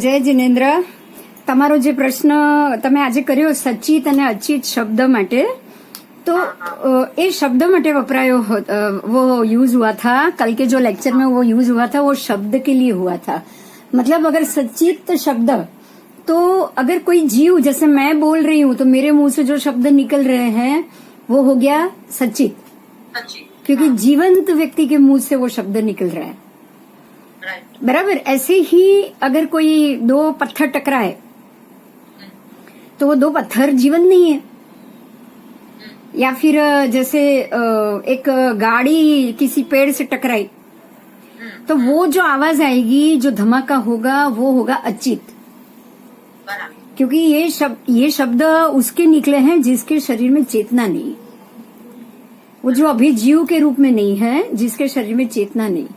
જય જિનેન્દ્ર, તમારો જે પ્રશ્ન તમે આજે કર્યો સચિત અને અચિત शब्द માટે, तो ये शब्द માટે वपरायो वो यूज हुआ था। कल के जो लेक्चर में वो यूज हुआ था वो शब्द के लिए हुआ था। मतलब अगर सचित शब्द, तो अगर कोई जीव, जैसे मैं बोल रही हूँ तो मेरे मुंह से जो शब्द निकल रहे हैं वो हो गया सचित, क्योंकि जीवंत व्यक्ति के मुंह से वो शब्द निकल रहा है। बराबर। ऐसे ही अगर कोई दो पत्थर टकराए तो वो दो पत्थर जीवंत नहीं है। या फिर जैसे एक गाड़ी किसी पेड़ से टकराई तो वो जो आवाज आएगी, जो धमाका होगा, वो होगा अचित, क्योंकि ये शब्द उसके निकले हैं जिसके शरीर में चेतना नहीं, वो जो अभी जीव के रूप में नहीं है, जिसके शरीर में चेतना नहीं।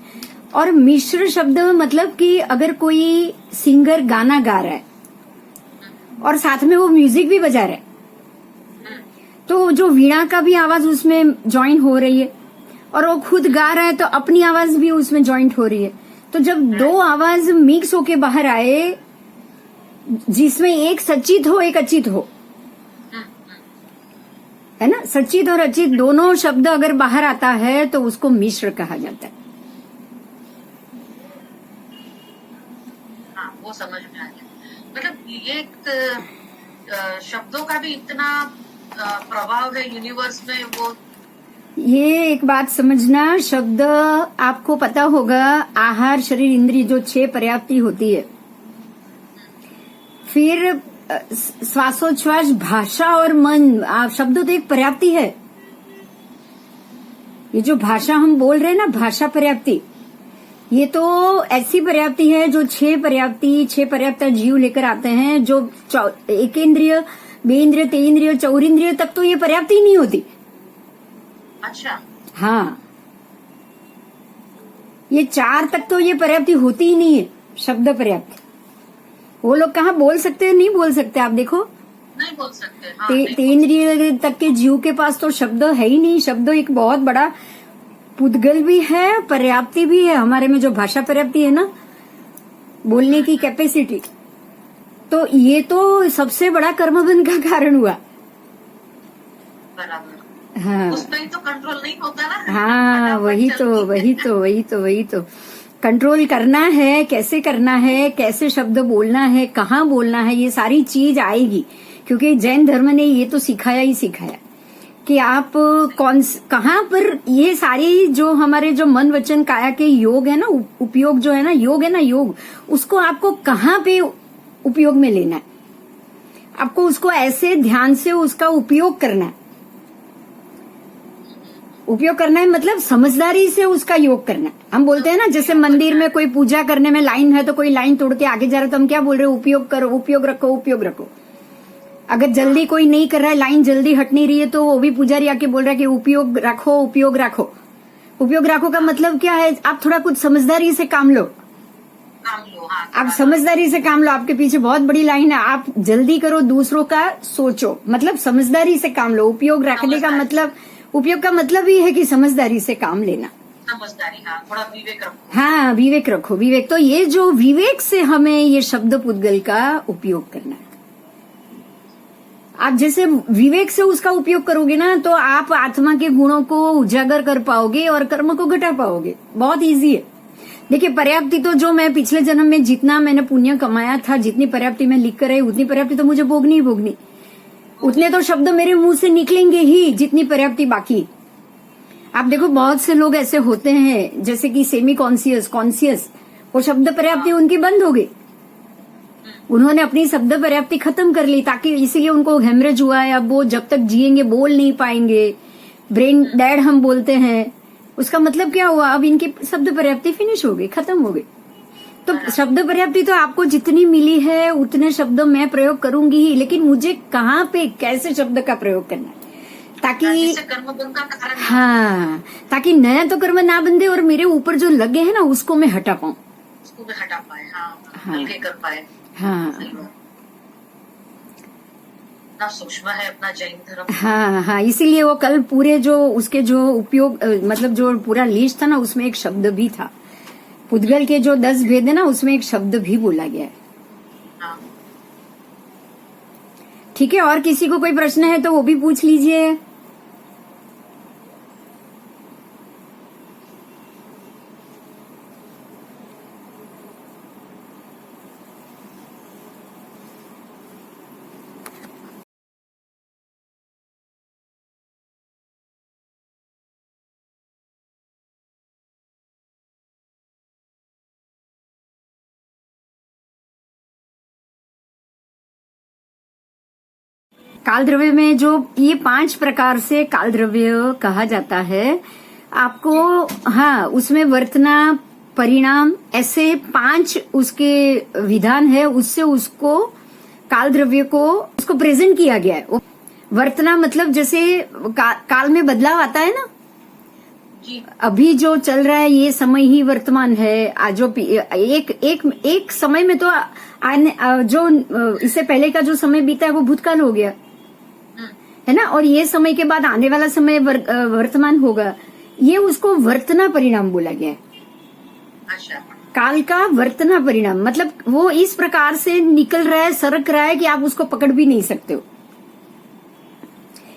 और मिश्र शब्द मतलब कि अगर कोई सिंगर गाना गा रहा है और साथ में वो म्यूजिक भी बजा रहा है, तो जो वीणा का भी आवाज उसमें ज्वाइन हो रही है और वो खुद गा रहा है तो अपनी आवाज भी उसमें ज्वाइंट हो रही है। तो जब दो आवाज मिक्स होके बाहर आए, जिसमें एक सचित हो एक अचित हो, है ना, सचित और अचित दोनों शब्द अगर बाहर आता है तो उसको मिश्र कहा जाता है। हाँ, वो समझ में आ गया। मतलब ये शब्दों का भी इतना प्रभाव है यूनिवर्स में। वो ये एक बात समझना, शब्द आपको पता होगा, आहार शरीर इंद्रिय जो 6 पर्याप्ति होती है, फिर श्वासोच्छ्वास भाषा और मन, शब्द तो एक पर्याप्ति है। ये जो भाषा हम बोल रहे हैं ना, भाषा पर्याप्ति, ये तो ऐसी पर्याप्ति है जो 6 पर्याप्त जीव लेकर आते हैं। जो एकेंद्रिय, बेंद्रिय, तेंद्रिय, चौरिंद्रिय तक तो ये पर्याप्ति ही नहीं होती। अच्छा। हाँ, ये 4 तक तो ये पर्याप्ति होती ही नहीं है, शब्द पर्याप्ति। वो लोग कहाँ बोल सकते हैं? नहीं बोल सकते। आप देखो, नहीं बोल सकते। हाँ, तेंद्रिय तक के जीव के पास तो शब्द है ही नहीं। शब्द एक बहुत बड़ा पुद्गल भी है, पर्याप्ति भी है। हमारे में जो भाषा पर्याप्ति है ना, बोलने की कैपेसिटी, तो ये तो सबसे बड़ा कर्मबंध का कारण हुआ। बराबर। हाँ, उसमें तो कंट्रोल नहीं होता ना। हाँ, वही तो कंट्रोल करना है। कैसे करना है, कैसे शब्द बोलना है, कहाँ बोलना है, ये सारी चीज आएगी। क्योंकि जैन धर्म ने ये तो सिखाया कि आप कहाँ पर ये सारी जो हमारे जो मन वचन काया के योग है ना, उपयोग जो है ना, योग है ना, योग, उसको आपको कहाँ पे उपयोग में लेना है। आपको उसको ऐसे ध्यान से उसका उपयोग करना है। उपयोग करना है मतलब समझदारी से उसका योग करना है। हम बोलते हैं ना, जैसे मंदिर में कोई पूजा करने में लाइन है तो कोई लाइन तोड़ के आगे जा रहा है तो हम क्या बोल रहे हैं? उपयोग करो, उपयोग रखो। अगर जल्दी कोई नहीं कर रहा है, लाइन जल्दी हट नहीं रही है, तो वो भी पुजारी आके बोल रहा है कि उपयोग रखो। उपयोग रखो का मतलब क्या है? आप थोड़ा कुछ समझदारी से काम लो। हाँ, आप समझदारी से काम लो। आपके पीछे बहुत बड़ी लाइन है, आप जल्दी करो, दूसरों का सोचो, मतलब समझदारी से काम लो। उपयोग रखने का मतलब, उपयोग का मतलब ही है कि समझदारी से काम लेना। समझदारी, हाँ, थोड़ा विवेक रखो। हाँ, विवेक रखो, विवेक। तो ये जो विवेक से हमें ये शब्द पुद्गल का उपयोग करना है। आप जैसे विवेक से उसका उपयोग करोगे ना, तो आप आत्मा के गुणों को उजागर कर पाओगे और कर्म को घटा पाओगे। बहुत इजी है। देखिए, पर्याप्ति तो जो मैं पिछले जन्म में जितना मैंने पुण्य कमाया था, जितनी पर्याप्ति मैं लिख कर आई, उतनी पर्याप्ति तो मुझे भोगनी ही भोगनी। उतने तो शब्द मेरे मुंह से निकलेंगे ही जितनी पर्याप्ति बाकी। आप देखो, बहुत से लोग ऐसे होते हैं जैसे कि सेमी कॉन्सियस, वो शब्द पर्याप्ति उनकी बंद हो गई। उन्होंने अपनी शब्द पर्याप्ति खत्म कर ली, ताकि इसीलिए उनको हेमरेज हुआ है। अब वो जब तक जिएंगे बोल नहीं पाएंगे, ब्रेन डेड हम बोलते हैं। उसका मतलब क्या हुआ? अब इनकी शब्द पर्याप्ति फिनिश हो गई, खत्म हो गई। तो शब्द पर्याप्ति तो आपको जितनी मिली है उतने शब्द मैं प्रयोग करूंगी ही, लेकिन मुझे कहाँ पे कैसे शब्द का प्रयोग करना है, ताकि कर्मबंध का कारण, हाँ, ताकि नया तो कर्म ना बंधे और मेरे ऊपर जो लगे है ना उसको मैं हटा पाऊं, उसको मैं हटा पाए। हाँ, हाँ, हल्के कर पाए। हाँ, इतना सूक्ष्म है अपना जैन धर्म। हाँ, इसीलिए वो कल पूरे जो उसके जो उपयोग, मतलब जो पूरा लिस्ट था ना, उसमें एक शब्द भी था। पुद्गल के जो 10 भेद है ना, उसमें एक शब्द भी बोला गया है। हाँ। ठीक है, और किसी को कोई प्रश्न है तो वो भी पूछ लीजिए। काल द्रव्य में जो ये 5 प्रकार से काल द्रव्य कहा जाता है आपको, हाँ, उसमें वर्तना, परिणाम, ऐसे 5 उसके विधान है, उससे उसको काल द्रव्य को उसको प्रेजेंट किया गया है। वर्तना मतलब जैसे काल में बदलाव आता है ना, जी। अभी जो चल रहा है ये समय ही वर्तमान है। आज जो एक समय में तो जो इससे पहले का जो समय बीता है वो भूतकाल हो गया है ना, और ये समय के बाद आने वाला समय वर्तमान होगा। ये उसको वर्तना परिणाम बोला गया है। अच्छा। काल का वर्तना परिणाम मतलब वो इस प्रकार से निकल रहा है, सरक रहा है कि आप उसको पकड़ भी नहीं सकते हो।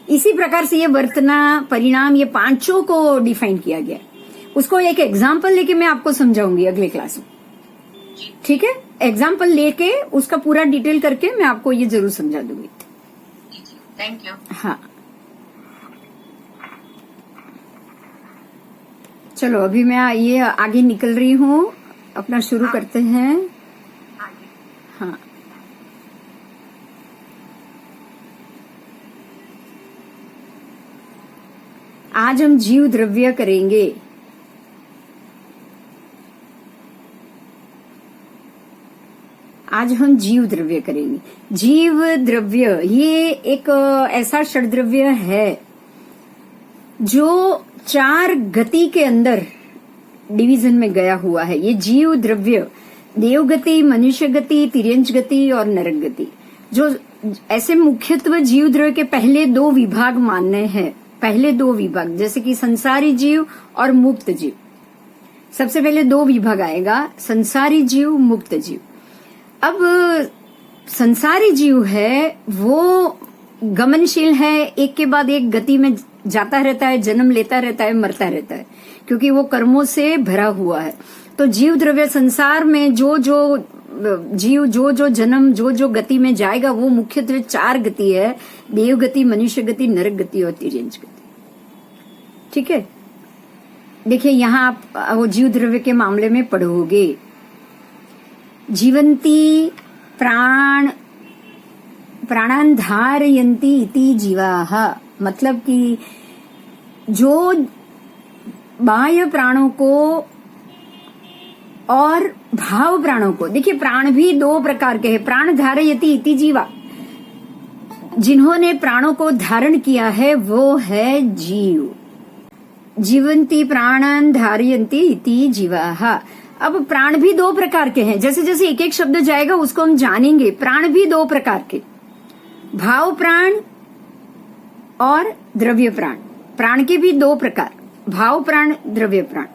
इसी प्रकार से ये वर्तना, परिणाम, ये 5 को डिफाइन किया गया है। उसको एक एग्जाम्पल लेके मैं आपको समझाऊंगी अगले क्लास में। ठीक है, एग्जाम्पल लेके उसका पूरा डिटेल करके मैं आपको ये जरूर समझा दूंगी। Thank you. हाँ, चलो अभी मैं ये आगे निकल रही हूँ, अपना शुरू करते हैं। हाँ, आज हम जीव द्रव्य करेंगे। आज हम जीव द्रव्य करेंगे। जीव द्रव्य ये एक ऐसा षड्द्रव्य है जो 4 गति के अंदर डिवीजन में गया हुआ है। ये जीव द्रव्य देव गति, मनुष्य गति, तिर्यंच गति और नरक गति, जो ऐसे मुख्यत्व जीव द्रव्य के पहले 2 विभाग मानने हैं। पहले 2 विभाग जैसे कि संसारी जीव और मुक्त जीव। सबसे पहले 2 विभाग आएगा, संसारी जीव, मुक्त जीव। अब संसारी जीव है वो गमनशील है, एक के बाद एक गति में जाता रहता है, जन्म लेता रहता है, मरता रहता है, क्योंकि वो कर्मों से भरा हुआ है। तो जीव द्रव्य संसार में जो जीव जो जन्म जो गति में जाएगा वो मुख्यत्वे 4 गति है, देव गति, मनुष्य गति, नरक गति और तिर्यंच गति। ठीक है, देखिए यहाँ आप वो जीव द्रव्य के मामले में पढ़ोगे, जीवंती प्राणान धारयन्ति इति जीवाः, मतलब कि जो बाह्य प्राणों को और भाव प्राणों को, देखिए प्राण भी 2 प्रकार के हैं। प्राण धारयति इति जीवा, जिन्होंने प्राणों को धारण किया है वो है जीव। जीवंती प्राणान धारयन्ति इति जीवाः। अब प्राण भी 2 प्रकार के हैं, जैसे जैसे एक एक शब्द जाएगा उसको हम जानेंगे। प्राण भी 2 प्रकार के, भाव प्राण और द्रव्य प्राण। प्राण के भी 2 प्रकार, भाव प्राण, द्रव्य प्राण।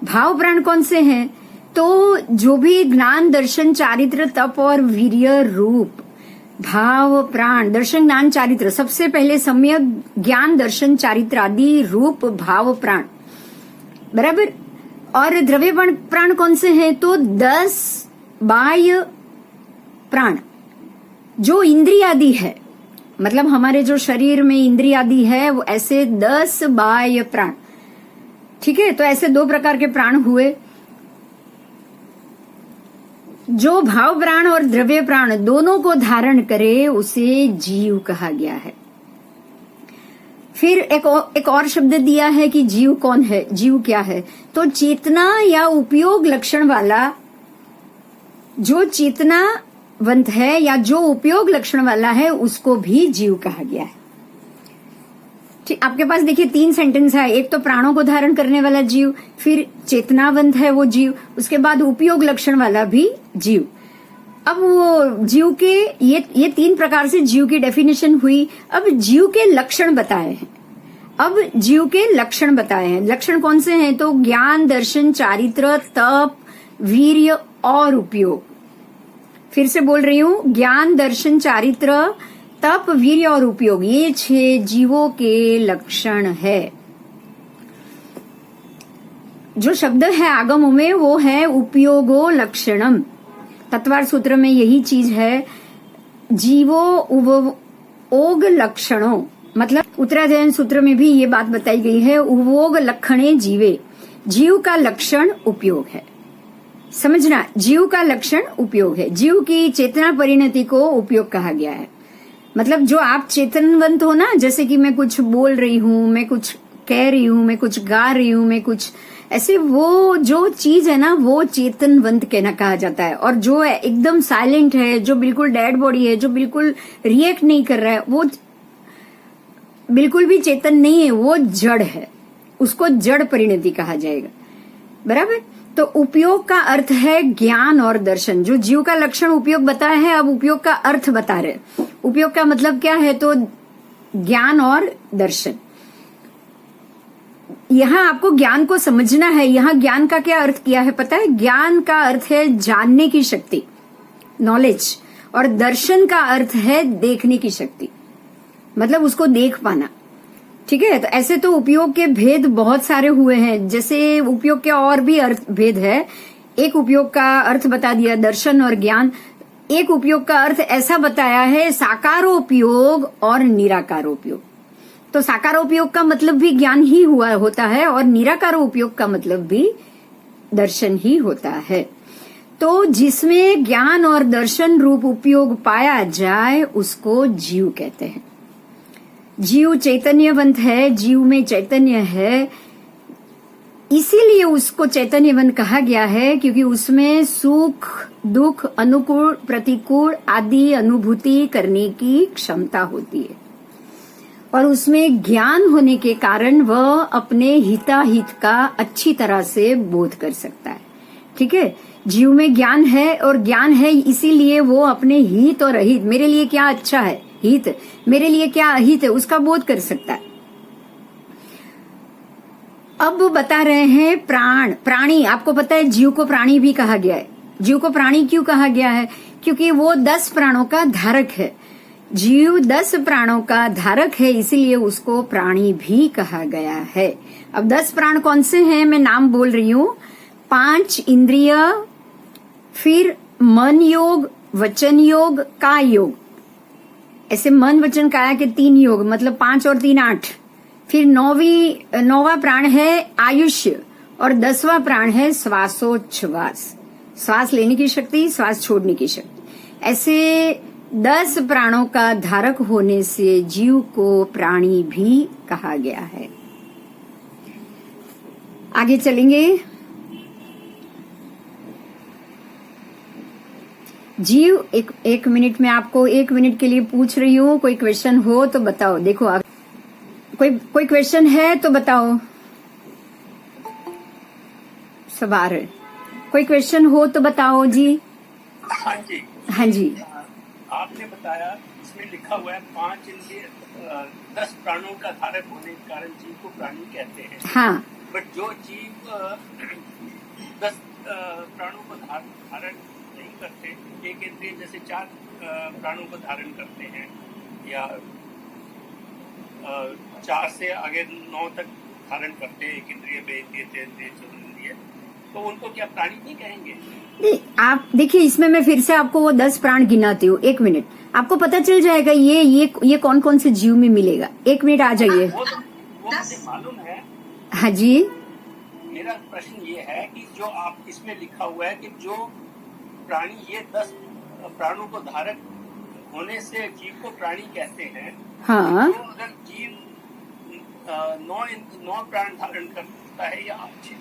भाव प्राण कौन से हैं? तो जो भी ज्ञान, दर्शन, चारित्र, तप और वीर्य रूप भाव प्राण, दर्शन, ज्ञान, चारित्र, सबसे पहले सम्यक ज्ञान, दर्शन, चारित्र आदि रूप भाव प्राण, बराबर। और द्रव्य प्राण कौन से हैं? तो 10 बाह्य प्राण जो इंद्रियादि है, मतलब हमारे जो शरीर में इंद्रियादि है वो ऐसे 10 बाह्य प्राण। ठीक है, तो ऐसे 2 प्रकार के प्राण हुए। जो भाव प्राण और द्रव्य प्राण दोनों को धारण करे उसे जीव कहा गया है। फिर एक और शब्द दिया है कि जीव कौन है, जीव क्या है? तो चेतना या उपयोग लक्षण वाला, जो चेतनावंत है या जो उपयोग लक्षण वाला है उसको भी जीव कहा गया है। ठीक, आपके पास देखिए 3 सेंटेंस है। एक तो प्राणों को धारण करने वाला जीव, फिर चेतनावंत है वो जीव, उसके बाद उपयोग लक्षण वाला भी जीव। अब वो जीव के ये 3 प्रकार से जीव की डेफिनेशन हुई। अब जीव के लक्षण बताए हैं। लक्षण कौन से हैं? तो ज्ञान, दर्शन, चारित्र, तप, वीर्य और उपयोग। फिर से बोल रही हूं, ज्ञान, दर्शन, चारित्र, तप, वीर्य और उपयोग, ये 6 जीवों के लक्षण है। जो शब्द है आगमों में वो है उपयोगो लक्षणम। तत्वार सूत्र में यही चीज है, जीवो उवोग लक्षणों, मतलब उत्तराध्ययन सूत्र में भी ये बात बताई गई है, उवोग लक्षणे जीवे, जीव का लक्षण उपयोग है। समझना, जीव का लक्षण उपयोग है। जीव की चेतना परिणति को उपयोग कहा गया है। मतलब जो आप चेतनवंत हो ना, जैसे कि मैं कुछ बोल रही हूँ, मैं कुछ कह रही हूँ, मैं कुछ गा रही हूँ, मैं कुछ ऐसे, वो जो चीज है ना वो चेतनवंत कहना कहा जाता है। और जो है एकदम साइलेंट है, जो बिल्कुल डेड बॉडी है, जो बिल्कुल रिएक्ट नहीं कर रहा है, वो बिल्कुल भी चेतन नहीं है, वो जड़ है, उसको जड़ परिणति कहा जाएगा। बराबर। तो उपयोग का अर्थ है ज्ञान और दर्शन। जो जीव का लक्षण उपयोग बताया है, अब उपयोग का अर्थ बता रहे। उपयोग का मतलब क्या है, तो ज्ञान और दर्शन। यहाँ आपको ज्ञान को समझना है। यहाँ ज्ञान का क्या अर्थ किया है पता है? ज्ञान का अर्थ है जानने की शक्ति, नॉलेज, और दर्शन का अर्थ है देखने की शक्ति, मतलब उसको देख पाना। ठीक है। तो ऐसे तो उपयोग के भेद बहुत सारे हुए हैं, जैसे उपयोग के और भी अर्थ भेद है। एक उपयोग का अर्थ बता दिया दर्शन और ज्ञान। एक उपयोग का अर्थ ऐसा बताया है साकारोपयोग और निराकारोपयोग। तो साकारोपयोग का मतलब भी ज्ञान ही हुआ होता है और निराकारोपयोग का मतलब भी दर्शन ही होता है। तो जिसमें ज्ञान और दर्शन रूप उपयोग पाया जाए उसको जीव कहते हैं। जीव चैतन्यवंत है, जीव में चैतन्य है, इसीलिए उसको चैतन्यवंत कहा गया है, क्योंकि उसमें सुख, दुख, अनुकूल, प्रतिकूल आदि अनुभूति करने की क्षमता होती है। और उसमें ज्ञान होने के कारण वह अपने हिताहित का अच्छी तरह से बोध कर सकता है। ठीक है। जीव में ज्ञान है, और ज्ञान है इसीलिए वो अपने हित और अहित, मेरे लिए क्या अच्छा है, हित, मेरे लिए क्या अहित है, उसका बोध कर सकता है। अब बता रहे हैं प्राण, प्राणी। आपको पता है जीव को प्राणी भी कहा गया है। जीव को प्राणी क्यों कहा गया है? क्योंकि वो 10 प्राणों का धारक है। जीव 10 प्राणों का धारक है, इसीलिए उसको प्राणी भी कहा गया है। अब 10 प्राण कौन से हैं, मैं नाम बोल रही हूँ। 5 इंद्रिय, फिर मन योग, वचन योग, काय योग। ऐसे मन वचन काया के 3 योग, मतलब 5 और 3 8। फिर 9वां प्राण है आयुष्य, और 10वां प्राण है श्वासोच्छ्वास, श्वास लेने की शक्ति, श्वास छोड़ने की शक्ति। ऐसे 10 प्राणों का धारक होने से जीव को प्राणी भी कहा गया है। आगे चलेंगे। जीव, एक मिनट में आपको 1 मिनट के लिए पूछ रही हूँ, कोई क्वेश्चन हो तो बताओ। देखो कोई क्वेश्चन है तो बताओ। सब आ रहे, कोई क्वेश्चन हो तो बताओ जी। हाँ जी। हाँ जी। आपने बताया इसमें लिखा हुआ है 5 इंद्रिय 10 प्राणों का धारक होने के कारण जीव को प्राणी कहते हैं। हाँ। बट जो जीव 10 प्राणों को धारण नहीं करते, एक इंद्रिय जैसे 4 प्राणों को धारण करते हैं, या 4 से आगे 9 तक धारण करते हैं, एक इंद्रिय, बे इंद्रिय, ते इंद्रिय, चतुर्ंद्रिय, तो उनको क्या प्राणी नहीं कहेंगे? आप देखिए, इसमें मैं फिर से आपको वो 10 प्राण गिनाती हूँ। 1 मिनट, आपको पता चल जाएगा ये कौन कौन से जीव में मिलेगा। 1 मिनट आ जाइए। वो मुझे मालूम है। हाँ जी। मेरा प्रश्न ये है कि जो आप इसमें लिखा हुआ है कि जो प्राणी, ये 10 प्राणों को धारक होने से जीव को प्राणी कहते हैं। हाँ। तो अगर जीव 9 प्राण धारण करता है, या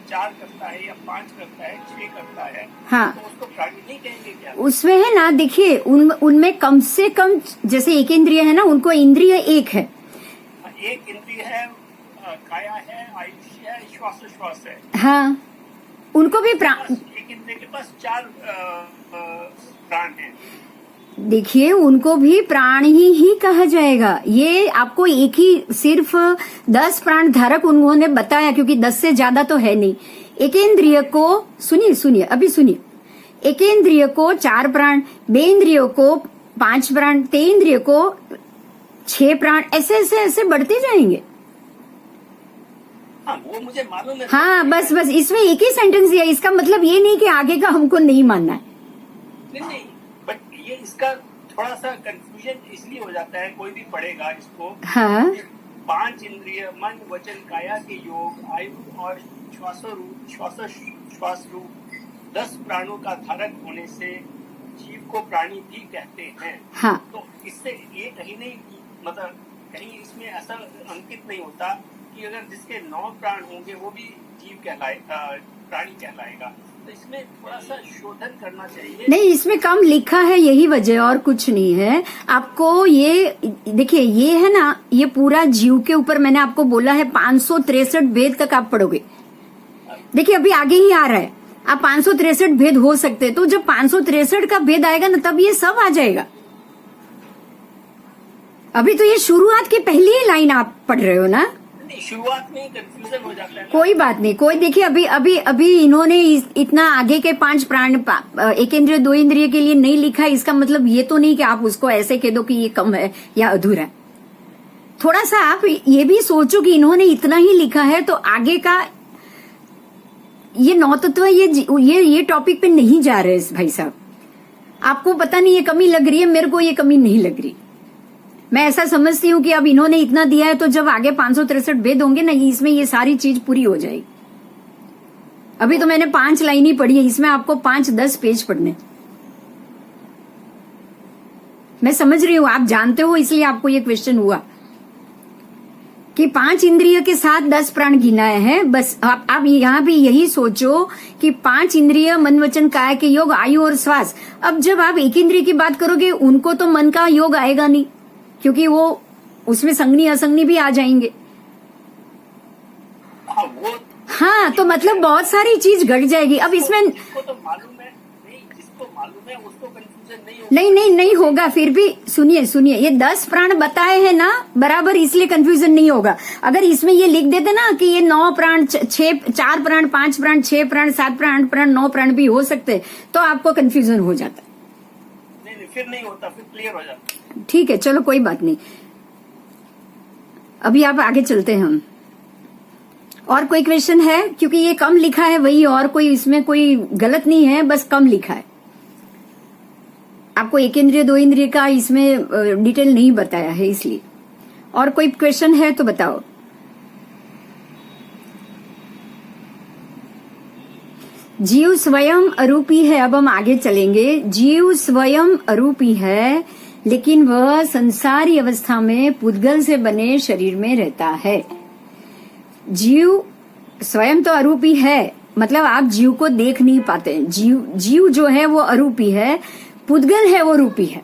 4 करता है, या 5 करता है, 6 करता है, हाँ, तो उसको प्राणी नहीं कहेंगे क्या? उसमें है ना, देखिए उनमें कम से कम, जैसे एक इंद्रिय है ना, उनको इंद्रिय 1 है। एक इंद्रिय है, काया है, आयुष्य है, श्वासोच्छ्वास है। हाँ, उनको भी प्राण, एक इंद्रिय के पास 4 प्राण हैं। देखिए उनको भी प्राण ही कहा जाएगा। ये आपको एक ही सिर्फ 10 प्राण धारक उन्होंने बताया, क्योंकि 10 से ज्यादा तो है नहीं। एक इंद्रिय को, सुनिए अभी सुनिए, एकेंद्रिय को 4 प्राण, बेंद्रियों को 5 प्राण, तेंद्रिय को 6 प्राण, ऐसे ऐसे ऐसे बढ़ते जाएंगे। हाँ, वो मुझे मालूम है। हाँ, बस बस इसमें एक ही सेंटेंस दिया, इसका मतलब ये नहीं कि आगे का हमको नहीं मानना है। नहीं, बट ये इसका थोड़ा सा कंफ्यूजन इसलिए हो जाता है, कोई भी पढ़ेगा इसको। हाँ 5 इंद्रिय मन वचन काया के योग, आयु और श्वास रूप 10 प्राणों का धारक होने से जीव को प्राणी भी कहते हैं। हाँ तो इससे ये कहीं नहीं, मतलब कहीं इसमें ऐसा अंकित नहीं होता कि अगर जिसके 9 प्राण होंगे वो भी जीव प्राणी कहलाएगा। तो इसमें थोड़ा सा शोधन करना चाहिए। नहीं, इसमें कम लिखा है, यही वजह, और कुछ नहीं है। आपको ये देखिए, ये है ना, ये पूरा जीव के ऊपर मैंने आपको बोला है 563 भेद तक आप पढ़ोगे। देखिए अभी आगे ही आ रहा है, आप 563 भेद हो सकते हैं, तो जब 563 का भेद आएगा ना तब ये सब आ जाएगा। अभी तो ये शुरुआत की पहली ही लाइन आप पढ़ रहे हो ना। शुरुआत में कंफ्यूजन हो जाता है। कोई बात नहीं, कोई देखिए अभी अभी अभी इन्होंने इतना आगे के 5 प्राण एक इंद्रिय 2 इंद्रिय के लिए नहीं लिखा, इसका मतलब ये तो नहीं कि आप उसको ऐसे कह दो कि ये कम है या अधूरा है। थोड़ा सा आप ये भी सोचो कि इन्होंने इतना ही लिखा है तो आगे का ये 9 तत्व ये टॉपिक पे नहीं जा रहे भाई साहब। आपको पता नहीं ये कमी लग रही है, मेरे को ये कमी नहीं लग रही। मैं ऐसा समझती हूँ कि अब इन्होंने इतना दिया है तो जब आगे 563 भेद होंगे ना, इसमें ये सारी चीज पूरी हो जाएगी। अभी तो मैंने 5 लाइन ही पढ़ी है, इसमें आपको 5-10 पेज पढ़ने। मैं समझ रही हूँ, आप जानते हो, इसलिए आपको ये क्वेश्चन हुआ कि 5 इंद्रिय के साथ 10 प्राण गिनाए हैं। बस आप यहाँ भी यही सोचो कि 5 इंद्रिय मन वचन काया के योग, आयु और श्वास। अब जब आप एक इंद्रिय की बात करोगे उनको तो मन का योग आएगा नहीं, क्योंकि वो उसमें संगनी असंगनी भी आ जाएंगे। हाँ, तो मतलब बहुत सारी चीज घट जाएगी। अब इसमें जिसको तो मालूम है, जिसको मालूम है उसको कंफ्यूजन नहीं होगा। नहीं होगा। फिर भी सुनिए, ये 10 प्राण बताए हैं ना बराबर, इसलिए कंफ्यूजन नहीं होगा। अगर इसमें ये लिख देते ना कि ये 9 प्राण, 4 प्राण, 5 प्राण, 6 प्राण, 7 प्राण, 9 प्राण भी हो सकते, तो आपको कंफ्यूजन हो जाता। नहीं, फिर नहीं होता, फिर क्लियर हो जाता। ठीक है, चलो कोई बात नहीं। अभी आप आगे चलते हैं हम। और कोई क्वेश्चन है? क्योंकि ये कम लिखा है वही, और कोई इसमें कोई गलत नहीं है, बस कम लिखा है। आपको एक इंद्रिय 2 इंद्रिय का इसमें डिटेल नहीं बताया है, इसलिए। और कोई क्वेश्चन है तो बताओ। जीव स्वयं अरूपी है। अब हम आगे चलेंगे। जीव स्वयं अरूपी है, लेकिन वह संसारी अवस्था में पुद्गल से बने शरीर में रहता है। जीव स्वयं तो अरूपी है, मतलब आप जीव को देख नहीं पाते। जीव जो है वो अरूपी है, पुद्गल है वो रूपी है।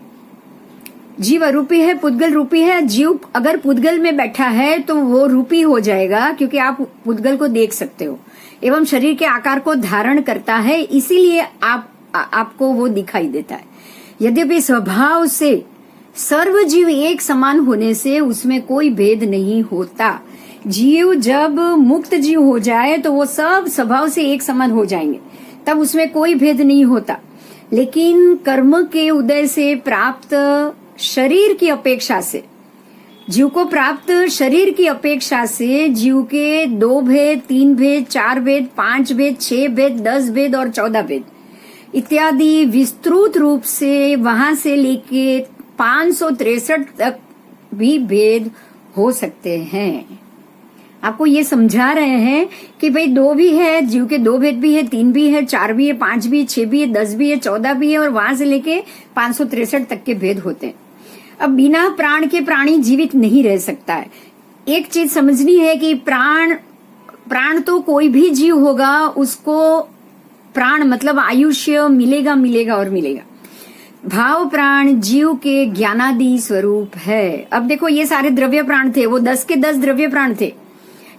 जीव अरूपी है, पुद्गल रूपी है। जीव अगर पुद्गल में बैठा है तो वो रूपी हो जाएगा, क्योंकि आप पुद्गल को देख सकते हो एवं शरीर के आकार को धारण करता है, इसीलिए आपको वो दिखाई देता है। यद्यपि स्वभाव से सर्व जीव एक समान होने से उसमें कोई भेद नहीं होता। जीव जब मुक्त जीव हो जाए तो वो सब स्वभाव से एक समान हो जाएंगे, तब उसमें कोई भेद नहीं होता। लेकिन कर्म के उदय से प्राप्त शरीर की अपेक्षा से, जीव को प्राप्त शरीर की अपेक्षा से जीव के 2 भेद, 3 भेद, 4 भेद, 5 भेद, 6 भेद, 10 भेद और 14 भेद इत्यादि विस्तृत रूप से वहां से लेके 563 तक भी भेद हो सकते हैं। आपको ये समझा रहे हैं कि भाई 2 भी है, जीव के 2 भेद भी है, 3 भी है, 4 भी है, 5 भी है, 6 भी है, 10 भी है, 14 भी है, और वहां से लेके 563 तक के भेद होते हैं। अब बिना प्राण के प्राणी जीवित नहीं रह सकता है। एक चीज समझनी है कि प्राण तो कोई भी जीव होगा, उसको प्राण मतलब आयुष्य मिलेगा और मिलेगा। भाव प्राण जीव के ज्ञानादि स्वरूप है। अब देखो, ये सारे द्रव्य प्राण थे, वो 10 के 10 द्रव्य प्राण थे।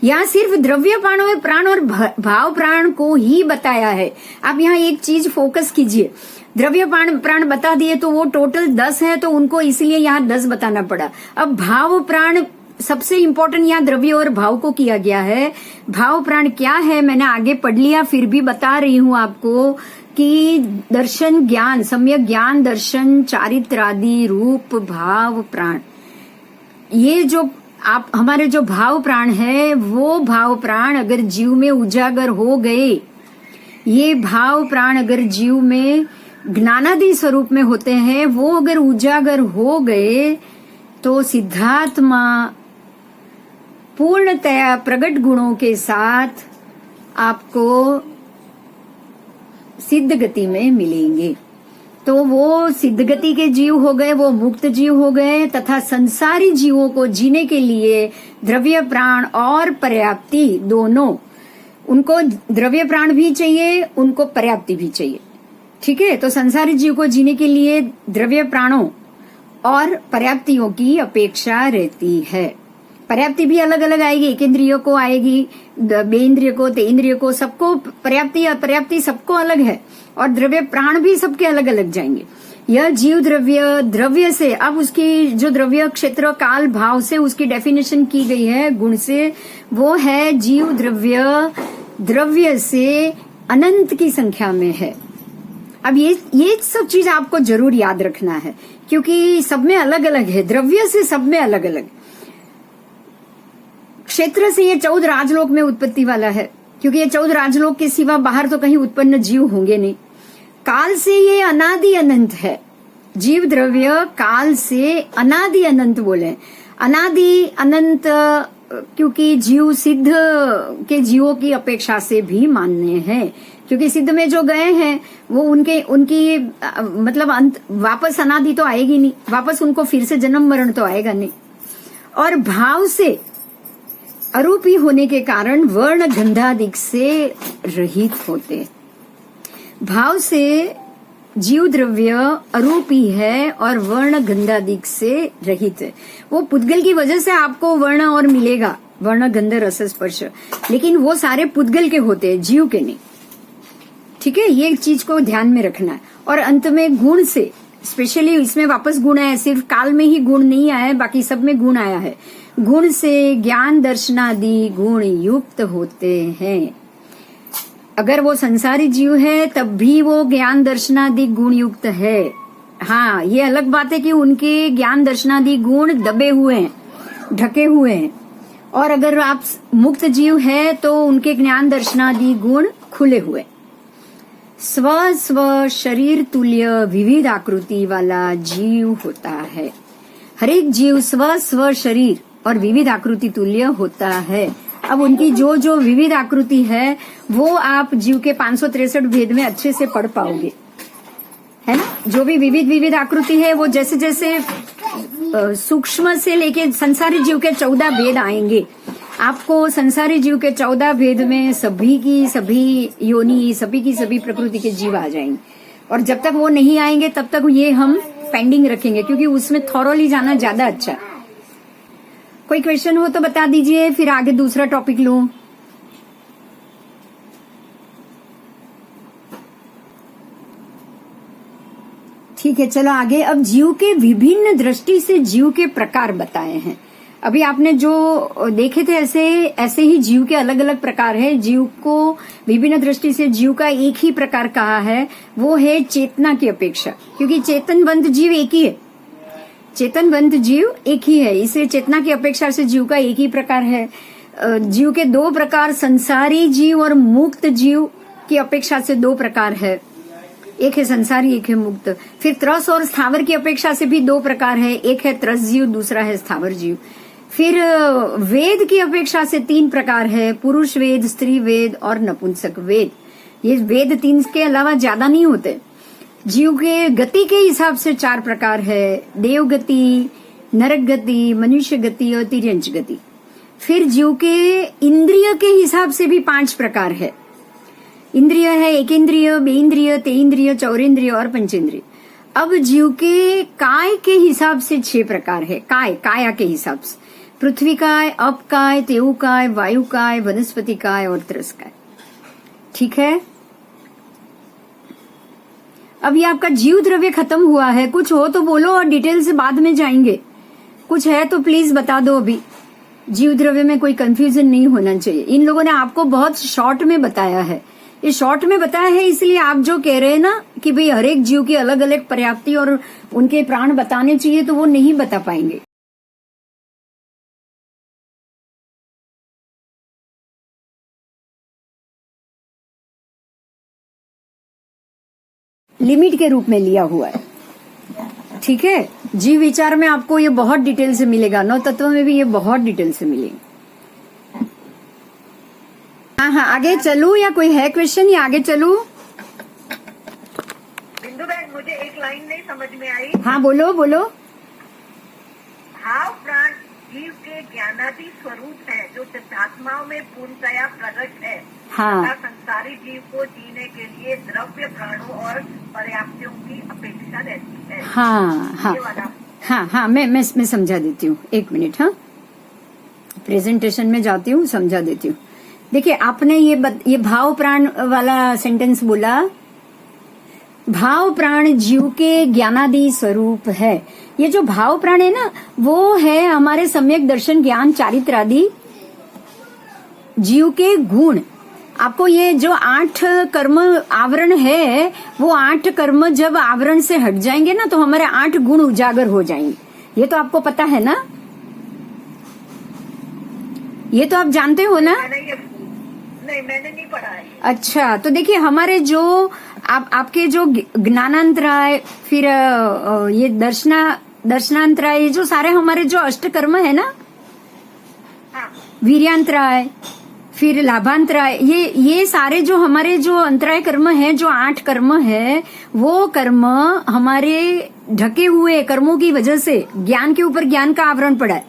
यहाँ सिर्फ द्रव्य प्राण और भाव प्राण को ही बताया है। आप यहाँ एक चीज फोकस कीजिए, द्रव्य प्राण बता दिए तो वो टोटल 10 है, तो उनको इसलिए यहाँ 10 बताना पड़ा। अब भाव प्राण सबसे इम्पोर्टेंट यहाँ द्रव्य और भाव को किया गया है। भाव प्राण क्या है मैंने आगे पढ़ लिया, फिर भी बता रही हूँ आपको कि दर्शन ज्ञान, सम्यक ज्ञान दर्शन चारित्रादि रूप भाव प्राण, ये जो आप हमारे जो भाव प्राण है, वो भाव प्राण अगर जीव में उजागर हो गए, ये भाव प्राण अगर जीव में ज्ञानादि स्वरूप में होते हैं, वो अगर उजागर हो गए तो सिद्धात्मा पूर्णतया प्रकट गुणों के साथ आपको सिद्ध गति में मिलेंगे। तो वो सिद्ध गति के जीव हो गए, वो मुक्त जीव हो गए, तथा संसारी जीवों को जीने के लिए द्रव्य प्राण और पर्याप्ति दोनों, उनको द्रव्य प्राण भी चाहिए, उनको पर्याप्ति भी चाहिए। ठीक है, तो संसारी जीव को जीने के लिए द्रव्य प्राणों और पर्याप्तियों की अपेक्षा रहती है। पर्याप्ति भी अलग अलग आएगी, एक इंद्रियों को आएगी, बे इंद्रिय को, ते इंद्रिय को, सबको पर्याप्ति अपर्याप्ति सबको अलग है, और द्रव्य प्राण भी सबके अलग अलग जाएंगे। यह जीव द्रव्य से, अब उसकी जो द्रव्य क्षेत्र काल भाव से उसकी डेफिनेशन की गई है गुण से, वो है जीव द्रव्य से अनंत की संख्या में है। अब ये सब चीज आपको जरूर याद रखना है, क्योंकि सब में अलग अलग है, द्रव्य से सब में अलग अलग। क्षेत्र से ये 14 राजलोक में उत्पत्ति वाला है, क्योंकि ये 14 राजलोक के सिवा बाहर तो कहीं उत्पन्न जीव होंगे नहीं। काल से ये अनादि अनंत है, जीव द्रव्य काल से अनादि अनंत बोले। अनादि अनंत क्योंकि जीव सिद्ध के जीवों की अपेक्षा से भी मान्य है, क्योंकि सिद्ध में जो गए हैं वो उनकी मतलब अंत वापस अनादि तो आएगी नहीं, वापस उनको फिर से जन्म मरण तो आएगा नहीं। और भाव से अरूपी होने के कारण वर्ण गंधादिक से रहित होते। भाव से जीव द्रव्य अरूपी है और वर्ण गंधादिक से रहित है। वो पुद्गल की वजह से आपको वर्ण और मिलेगा, वर्ण गंध रस स्पर्श, लेकिन वो सारे पुद्गल के होते हैं, जीव के नहीं। ठीक है, ये चीज को ध्यान में रखना है। और अंत में गुण से, स्पेशली इसमें वापस गुण आया, सिर्फ काल में ही गुण नहीं आया है, बाकी सब में गुण आया है। गुण से ज्ञान दर्शनादि गुण युक्त होते हैं। अगर वो संसारी जीव है तब भी वो ज्ञान दर्शनादि गुण युक्त है। हाँ, ये अलग बात है कि उनके ज्ञान दर्शनादि गुण दबे हुए हैं, ढके हुए हैं। और अगर आप मुक्त जीव है तो उनके ज्ञान दर्शनादि गुण खुले हुए। स्व शरीर तुल्य विविध आकृति वाला जीव होता है। हरेक जीव स्व शरीर और विविध आकृति तुल्य होता है। अब उनकी जो विविध आकृति है वो आप जीव के 563 भेद में अच्छे से पढ़ पाओगे, है ना। जो भी विविध आकृति है वो जैसे जैसे सूक्ष्म से लेके संसारी जीव के 14 भेद आएंगे, आपको संसारी जीव के 14 भेद में सभी की सभी योनि, सभी की सभी प्रकृति के जीव आ जाएंगे। और जब तक वो नहीं आएंगे तब तक ये हम पेंडिंग रखेंगे, क्योंकि उसमें थॉरोली जाना ज्यादा अच्छा है। कोई क्वेश्चन हो तो बता दीजिए, फिर आगे दूसरा टॉपिक लूं। ठीक है, चलो आगे। अब जीव के विभिन्न दृष्टि से जीव के प्रकार बताए हैं। अभी आपने जो देखे थे ऐसे ही जीव के अलग अलग प्रकार है। जीव को विभिन्न दृष्टि से जीव का एक ही प्रकार कहा है, वो है चेतना की अपेक्षा, क्योंकि चेतनवंत जीव एक ही है, चेतनवंत जीव एक ही है, इसलिए चेतना की अपेक्षा से जीव का एक ही प्रकार है। जीव के 2 प्रकार, संसारी जीव और मुक्त जीव की अपेक्षा से 2 प्रकार है, एक है संसारी, एक है मुक्त। फिर त्रस और स्थावर की अपेक्षा से भी 2 प्रकार है, एक है त्रस जीव, दूसरा है स्थावर जीव। फिर वेद की अपेक्षा से 3 प्रकार है, पुरुष वेद, स्त्री वेद और नपुंसक वेद। ये वेद 3 के अलावा ज्यादा नहीं होते। जीव के गति के हिसाब से 4 प्रकार है, देव गति, नरक गति, मनुष्य गति और तिर्यंच गति। फिर जीव के इंद्रिय के हिसाब से भी 5 प्रकार है। इंद्रिय है एक इंद्रिय, बे इंद्रिय, ते इंद्रिय, चौरेंद्रिय और पंचेंद्रिय। अब जीव के काय के हिसाब से 6 प्रकार है। काया के हिसाब से पृथ्वी काय, अप काय, तेऊ काय, वायु काय, वनस्पति काय और त्रस काय। ठीक है, अब ये आपका जीव द्रव्य खत्म हुआ है। कुछ हो तो बोलो और डिटेल से बाद में जाएंगे। कुछ है तो प्लीज बता दो। अभी जीव द्रव्य में कोई कंफ्यूजन नहीं होना चाहिए। इन लोगों ने आपको बहुत शॉर्ट में बताया है, ये शॉर्ट में बताया है, इसलिए आप जो कह रहे हैं ना कि भाई हर एक जीव की अलग अलग पर्याप्ति और उनके प्राण बताने चाहिए, तो वो नहीं बता पाएंगे। लिमिट के रूप में लिया हुआ है, ठीक है। जीव विचार में आपको ये बहुत डिटेल से मिलेगा, नौ तत्व में भी ये बहुत डिटेल से मिलेगा। हाँ, आगे चलूं या कोई है क्वेश्चन, या आगे चलूं? बिंदु बहन, मुझे एक लाइन नहीं समझ में आई। हाँ, बोलो बोलो। भाव प्राण जीव के ज्ञानादि स्वरूप है जो सिद्धात्माओं में पूर्णतया प्रकट है। हाँ। तथा संसारी जीव को जीने के लिए द्रव्य प्राणों और पर्याप्तियों की अपेक्षा रहती है। हाँ, ये वाला। हाँ, मैं समझा देती हूँ, एक मिनट। हाँ, प्रेजेंटेशन में जाती हूँ, समझा देती हूँ। देखिए, आपने ये भाव प्राण वाला सेंटेंस बोला। भाव प्राण जीव के ज्ञानादि स्वरूप है। ये जो भाव प्राण है ना, वो है हमारे सम्यक दर्शन, ज्ञान, चारित्र आदि जीव के गुण। आपको ये जो 8 कर्म आवरण है, वो 8 कर्म जब आवरण से हट जाएंगे ना, तो हमारे 8 गुण उजागर हो जाएंगे। ये तो आपको पता है ना, ये तो आप जानते हो ना? नहीं, मैंने नहीं पढ़ा है। अच्छा, तो देखिए, हमारे जो आपके जो ज्ञानांतराय, फिर ये दर्शनांतराय, ये जो सारे हमारे जो अष्टकर्म है ना, हाँ। वीर्यांतराय, फिर लाभांतराय, ये सारे जो हमारे जो अंतराय कर्म है, जो 8 कर्म है, वो कर्म हमारे ढके हुए कर्मों की वजह से ज्ञान के ऊपर ज्ञान का आवरण पड़ा है,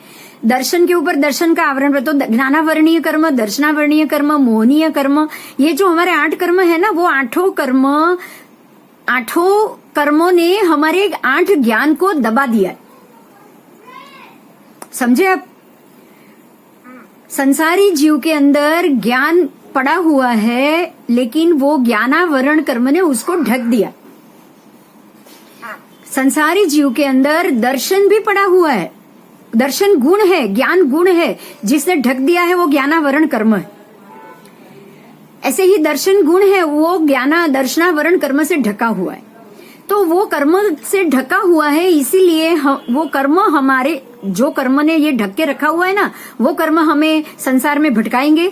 दर्शन के ऊपर दर्शन का आवरण पड़ा। तो ज्ञानावरणीय कर्म, दर्शनावरणीय कर्म, मोहनीय कर्म, ये जो हमारे 8 कर्म है ना, वो 8 कर्मों ने हमारे 8 ज्ञान को दबा दिया। समझे आप? संसारी जीव के अंदर ज्ञान पड़ा हुआ है, लेकिन वो ज्ञानावरण कर्म ने उसको ढक दिया। संसारी जीव के अंदर दर्शन भी पड़ा हुआ है, दर्शन गुण है, ज्ञान गुण है, जिसने ढक दिया है वो ज्ञानावरण कर्म है। ऐसे ही दर्शन गुण है, वो दर्शनावरण कर्म से ढका हुआ है। तो वो कर्म से ढका हुआ है, इसीलिए वो कर्म हमारे, जो कर्म ने ये ढक के रखा हुआ है ना, वो कर्म हमें संसार में भटकाएंगे।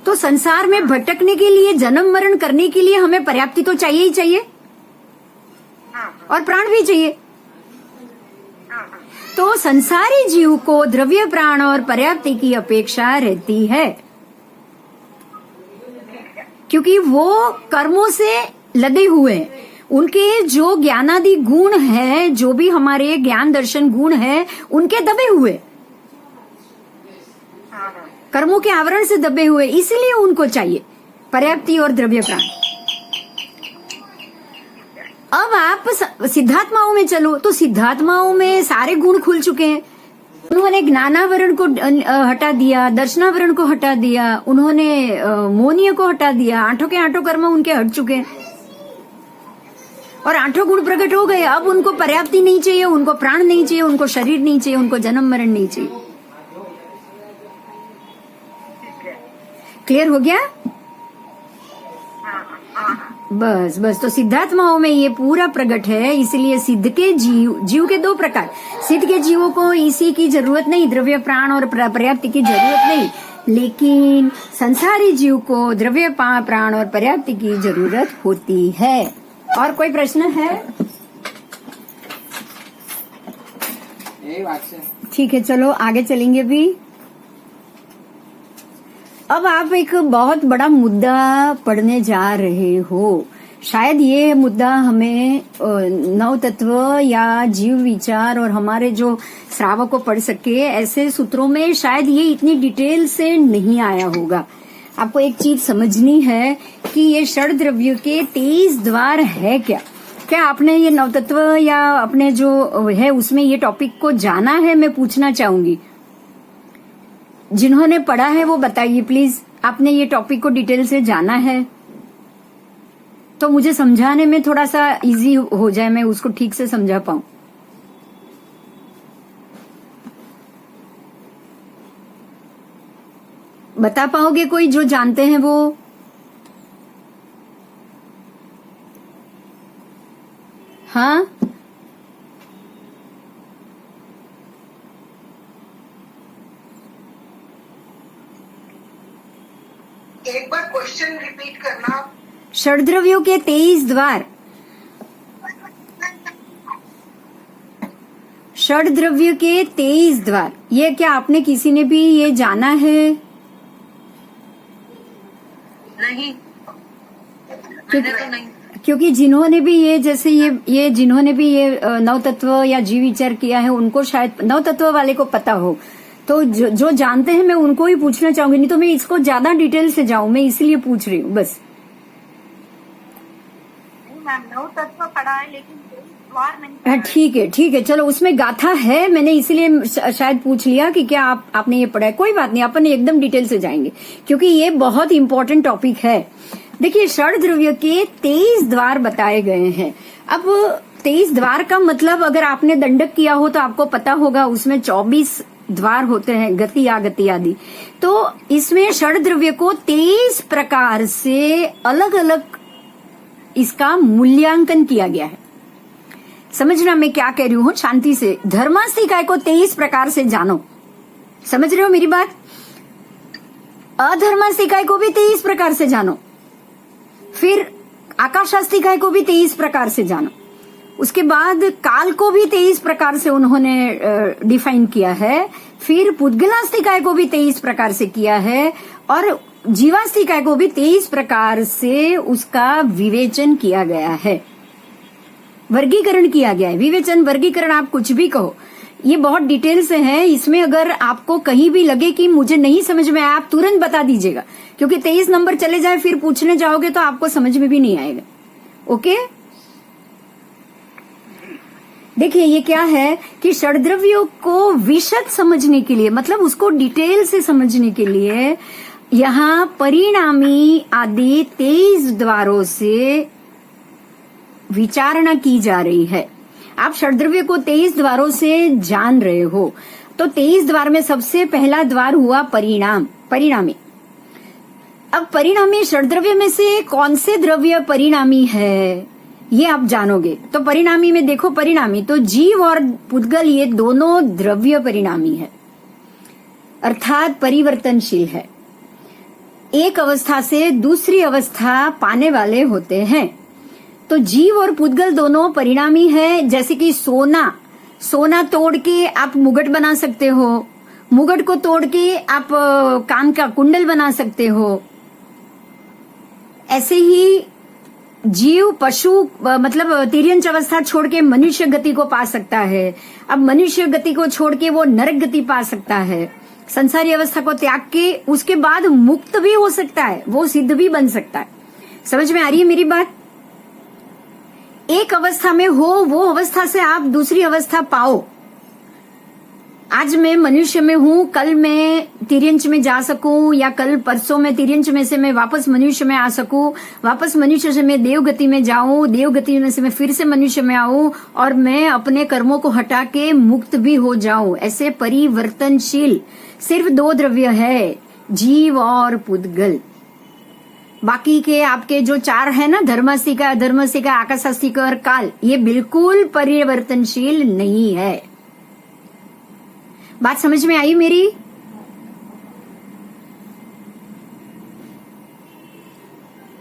तो संसार में भटकने के लिए, जन्म मरण करने के लिए हमें पर्याप्ति तो चाहिए ही चाहिए, और प्राण भी चाहिए। तो संसारी जीव को द्रव्य प्राण और पर्याप्ति की अपेक्षा रहती है, क्योंकि वो कर्मों से लदे हुए हैं। उनके जो ज्ञानादि गुण है, जो भी हमारे ज्ञान दर्शन गुण है, उनके दबे हुए, कर्मों के आवरण से दबे हुए, इसलिए उनको चाहिए पर्याप्ति और द्रव्य प्राण। अब आप सिद्धात्माओं में चलो, तो सिद्धात्माओं में सारे गुण खुल चुके हैं। उन्होंने ज्ञानावरण को हटा दिया, दर्शनावरण को हटा दिया, उन्होंने मोहनीय को हटा दिया, 8 के 8 कर्म उनके हट चुके हैं और 8 गुण प्रकट हो गए। अब उनको पर्याप्ति नहीं चाहिए, उनको प्राण नहीं चाहिए, उनको शरीर नहीं चाहिए, उनको जन्म मरण नहीं चाहिए। क्लियर हो गया? बस तो सिद्धात्माओं में ये पूरा प्रकट है। इसलिए सिद्ध के जीव के 2 प्रकार। सिद्ध के जीवों को इसी की जरूरत नहीं, द्रव्य प्राण और पर्याप्ति की जरूरत नहीं, लेकिन संसारी जीव को द्रव्य प्राण और पर्याप्ति की जरूरत होती है। और कोई प्रश्न है? ठीक है, चलो आगे चलेंगे भी। अब आप एक बहुत बड़ा मुद्दा पढ़ने जा रहे हो। शायद ये मुद्दा हमें नव तत्व या जीव विचार और हमारे जो श्रावक को पढ़ सके, ऐसे सूत्रों में शायद ये इतनी डिटेल से नहीं आया होगा। आपको एक चीज समझनी है कि ये षड द्रव्य के 23 द्वार है क्या आपने ये नव तत्व या अपने जो है उसमें ये टॉपिक को जाना है? मैं पूछना चाहूंगी, जिन्होंने पढ़ा है वो बताइए प्लीज। आपने ये टॉपिक को डिटेल से जाना है तो मुझे समझाने में थोड़ा सा इजी हो जाए, मैं उसको ठीक से समझा पाऊं। बता पाओगे कोई जो जानते हैं वो? हाँ, एक बार क्वेश्चन रिपीट करना। षड्द्रव्यों के 23 द्वार, षड्द्रव्य के 23 द्वार, ये क्या आपने किसी ने भी ये जाना है? नहीं, मैंने तो नहीं। क्योंकि जिन्होंने भी ये जैसे ये जिन्होंने भी ये नव तत्व या जीव विचार किया है उनको शायद नव तत्व वाले को पता हो, तो जो जानते हैं मैं उनको ही पूछना चाहूंगी, नहीं तो मैं इसको ज्यादा डिटेल से जाऊं, मैं इसलिए पूछ रही हूँ बस। मैम नौ तत्व पढ़ा है लेकिन द्वार नहीं पढ़ा है। ठीक है, चलो उसमें गाथा है, मैंने इसीलिए शायद पूछ लिया कि क्या आपने ये पढ़ा है। कोई बात नहीं, अपन एकदम डिटेल से जाएंगे क्योंकि ये बहुत इंपॉर्टेंट टॉपिक है। देखिए, षड्द्रव्य के 23 द्वार बताए गए हैं। अब 23 द्वार का मतलब अगर आपने दंडक किया हो तो आपको पता होगा, उसमें 24 द्वार होते हैं, गति आगति आदि। तो इसमें षड्द्रव्य को 23 प्रकार से अलग अलग इसका मूल्यांकन किया गया है। समझना मैं क्या कह रही हूँ, शांति से। धर्मास्तिकाय को 23 प्रकार से जानो, समझ रहे हो मेरी बात? अधर्मास्तिकाय को भी 23 प्रकार से जानो, फिर आकाशास्तिकाय को भी 23 प्रकार से जानो, उसके बाद काल को भी 23 प्रकार से उन्होंने डिफाइन किया है, फिर पुद्गलास्तिकाय को भी 23 प्रकार से किया है, और जीवास्तिकाय को भी 23 प्रकार से उसका विवेचन किया गया है, वर्गीकरण किया गया है। विवेचन, वर्गीकरण, आप कुछ भी कहो, ये बहुत डिटेल से है। इसमें अगर आपको कहीं भी लगे कि मुझे नहीं समझ में आया, आप तुरंत बता दीजिएगा, क्योंकि 23 नंबर चले जाए फिर पूछने जाओगे तो आपको समझ में भी नहीं आएगा। ओके, देखिए ये क्या है कि षड्द्रव्यों को विशद समझने के लिए, मतलब उसको डिटेल से समझने के लिए यहाँ परिणामी आदि 23 द्वारों से विचारणा की जा रही है। आप षड्द्रव्य को 23 द्वारों से जान रहे हो, तो 23 द्वार में सबसे पहला द्वार हुआ परिणामी। अब परिणामी षड्द्रव्य में से कौन से द्रव्य परिणामी है ये आप जानोगे। तो परिणामी में देखो, परिणामी तो जीव और पुद्गल ये दोनों द्रव्य परिणामी है, अर्थात परिवर्तनशील है, एक अवस्था से दूसरी अवस्था पाने वाले होते हैं। तो जीव और पुद्गल दोनों परिणामी है। जैसे कि सोना तोड़ के आप मुगट बना सकते हो, मुगट को तोड़ के आप कान का कुंडल बना सकते हो। ऐसे ही जीव पशु मतलब तिर्यंच अवस्था छोड़ के मनुष्य गति को पा सकता है। अब मनुष्य गति को छोड़ के वो नरक गति पा सकता है, संसारी अवस्था को त्याग के उसके बाद मुक्त भी हो सकता है, वो सिद्ध भी बन सकता है। समझ में आ रही है मेरी बात? एक अवस्था में हो, वो अवस्था से आप दूसरी अवस्था पाओ। आज मैं मनुष्य में हूँ, कल मैं तिर्यंच में जा सकूं, या कल परसों में तिर्यंच में से मैं वापस मनुष्य में आ सकूं, वापस मनुष्य से मैं देवगति में जाऊं, देवगति में से मैं फिर से मनुष्य में आऊं, और मैं अपने कर्मों को हटा के मुक्त भी हो जाऊं। ऐसे परिवर्तनशील सिर्फ 2 द्रव्य है, जीव और पुद्गल। बाकी के आपके जो 4 है ना, धर्मास्तिका, अधर्मास्तिका, आकाशास्तिका और काल, ये बिल्कुल परिवर्तनशील नहीं है। बात समझ में आई मेरी?